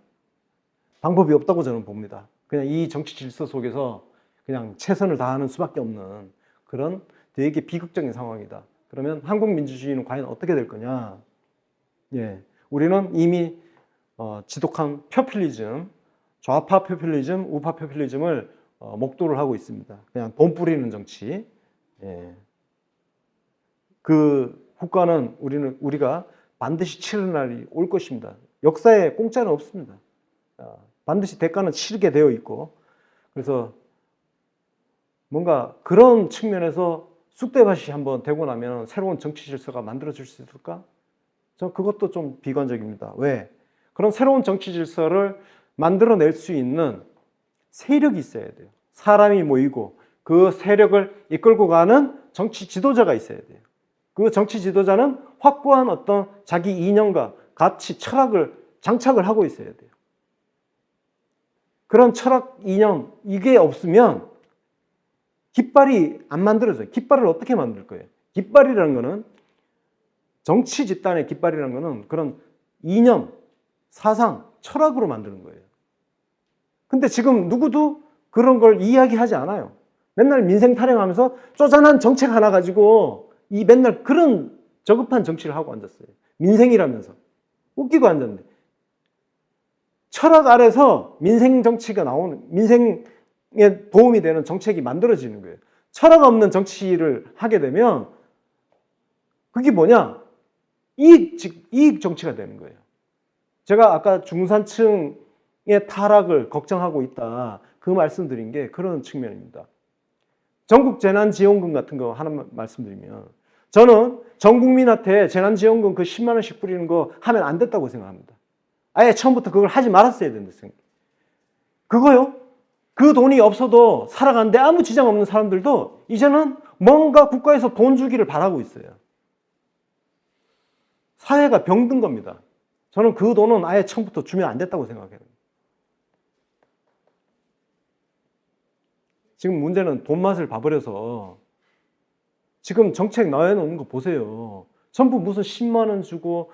방법이 없다고 저는 봅니다. 그냥 이 정치 질서 속에서 그냥 최선을 다하는 수밖에 없는 그런 되게 비극적인 상황이다. 그러면 한국 민주주의는 과연 어떻게 될 거냐? 우리는 이미 지독한 포퓰리즘, 좌파 포퓰리즘, 우파 포퓰리즘을 목도를 하고 있습니다. 그냥 돈 뿌리는 정치. 그 국가는 우리가 반드시 치를 날이 올 것입니다. 역사에 공짜는 없습니다. 반드시 대가는 치르게 되어 있고, 그래서 뭔가 그런 측면에서 쑥대밭이 한번 되고 나면 새로운 정치 질서가 만들어질 수 있을까? 저 그것도 좀 비관적입니다. 왜? 그런 새로운 정치 질서를 만들어낼 수 있는 세력이 있어야 돼요. 사람이 모이고 그 세력을 이끌고 가는 정치 지도자가 있어야 돼요. 그 정치 지도자는 확고한 어떤 자기 이념과 가치, 철학을 장착을 하고 있어야 돼요. 그런 철학, 이념, 이게 없으면 깃발이 안 만들어져요. 깃발을 어떻게 만들 거예요? 깃발이라는 거는, 정치 집단의 깃발이라는 거는 그런 이념, 사상, 철학으로 만드는 거예요. 근데 지금 누구도 그런 걸 이야기하지 않아요. 맨날 민생 타령하면서 쪼잔한 정책 하나 가지고 이 맨날 그런 저급한 정치를 하고 앉았어요. 민생이라면서. 웃기고 앉았네. 철학 아래서 민생 정치가 나오는, 민생에 도움이 되는 정책이 만들어지는 거예요. 철학 없는 정치를 하게 되면 그게 뭐냐? 이익 정치가 되는 거예요. 제가 아까 중산층의 타락을 걱정하고 있다, 그 말씀드린 게 그런 측면입니다. 전국 재난지원금 같은 거 하나 말씀드리면, 저는 전 국민한테 재난지원금 그 10만 원씩 뿌리는 거 하면 안 됐다고 생각합니다. 아예 처음부터 그걸 하지 말았어야 된다 생각. 그거요? 그 돈이 없어도 살아가는데 아무 지장 없는 사람들도 이제는 뭔가 국가에서 돈 주기를 바라고 있어요. 사회가 병든 겁니다. 저는 그 돈은 아예 처음부터 주면 안 됐다고 생각해요. 지금 문제는 돈 맛을 봐버려서 지금 정책 나와놓은 거 보세요. 전부 무슨 10만 원 주고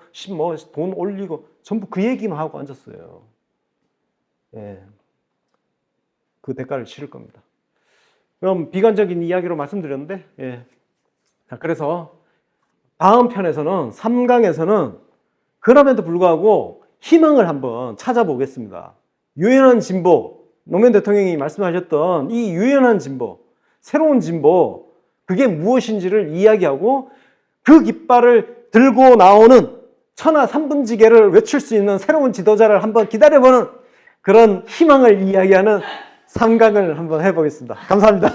돈 올리고 전부 그 얘기만 하고 앉았어요. 예. 그 대가를 치를 겁니다. 그럼 비관적인 이야기로 말씀드렸는데, 예. 자, 그래서 다음 편에서는 3강에서는 그럼에도 불구하고 희망을 한번 찾아보겠습니다. 유연한 진보, 노무현 대통령이 말씀하셨던 이 유연한 진보, 새로운 진보, 그게 무엇인지를 이야기하고 그 깃발을 들고 나오는 천하 삼분지계를 외칠 수 있는 새로운 지도자를 한번 기다려보는 그런 희망을 이야기하는 3강을 한번 해보겠습니다. 감사합니다.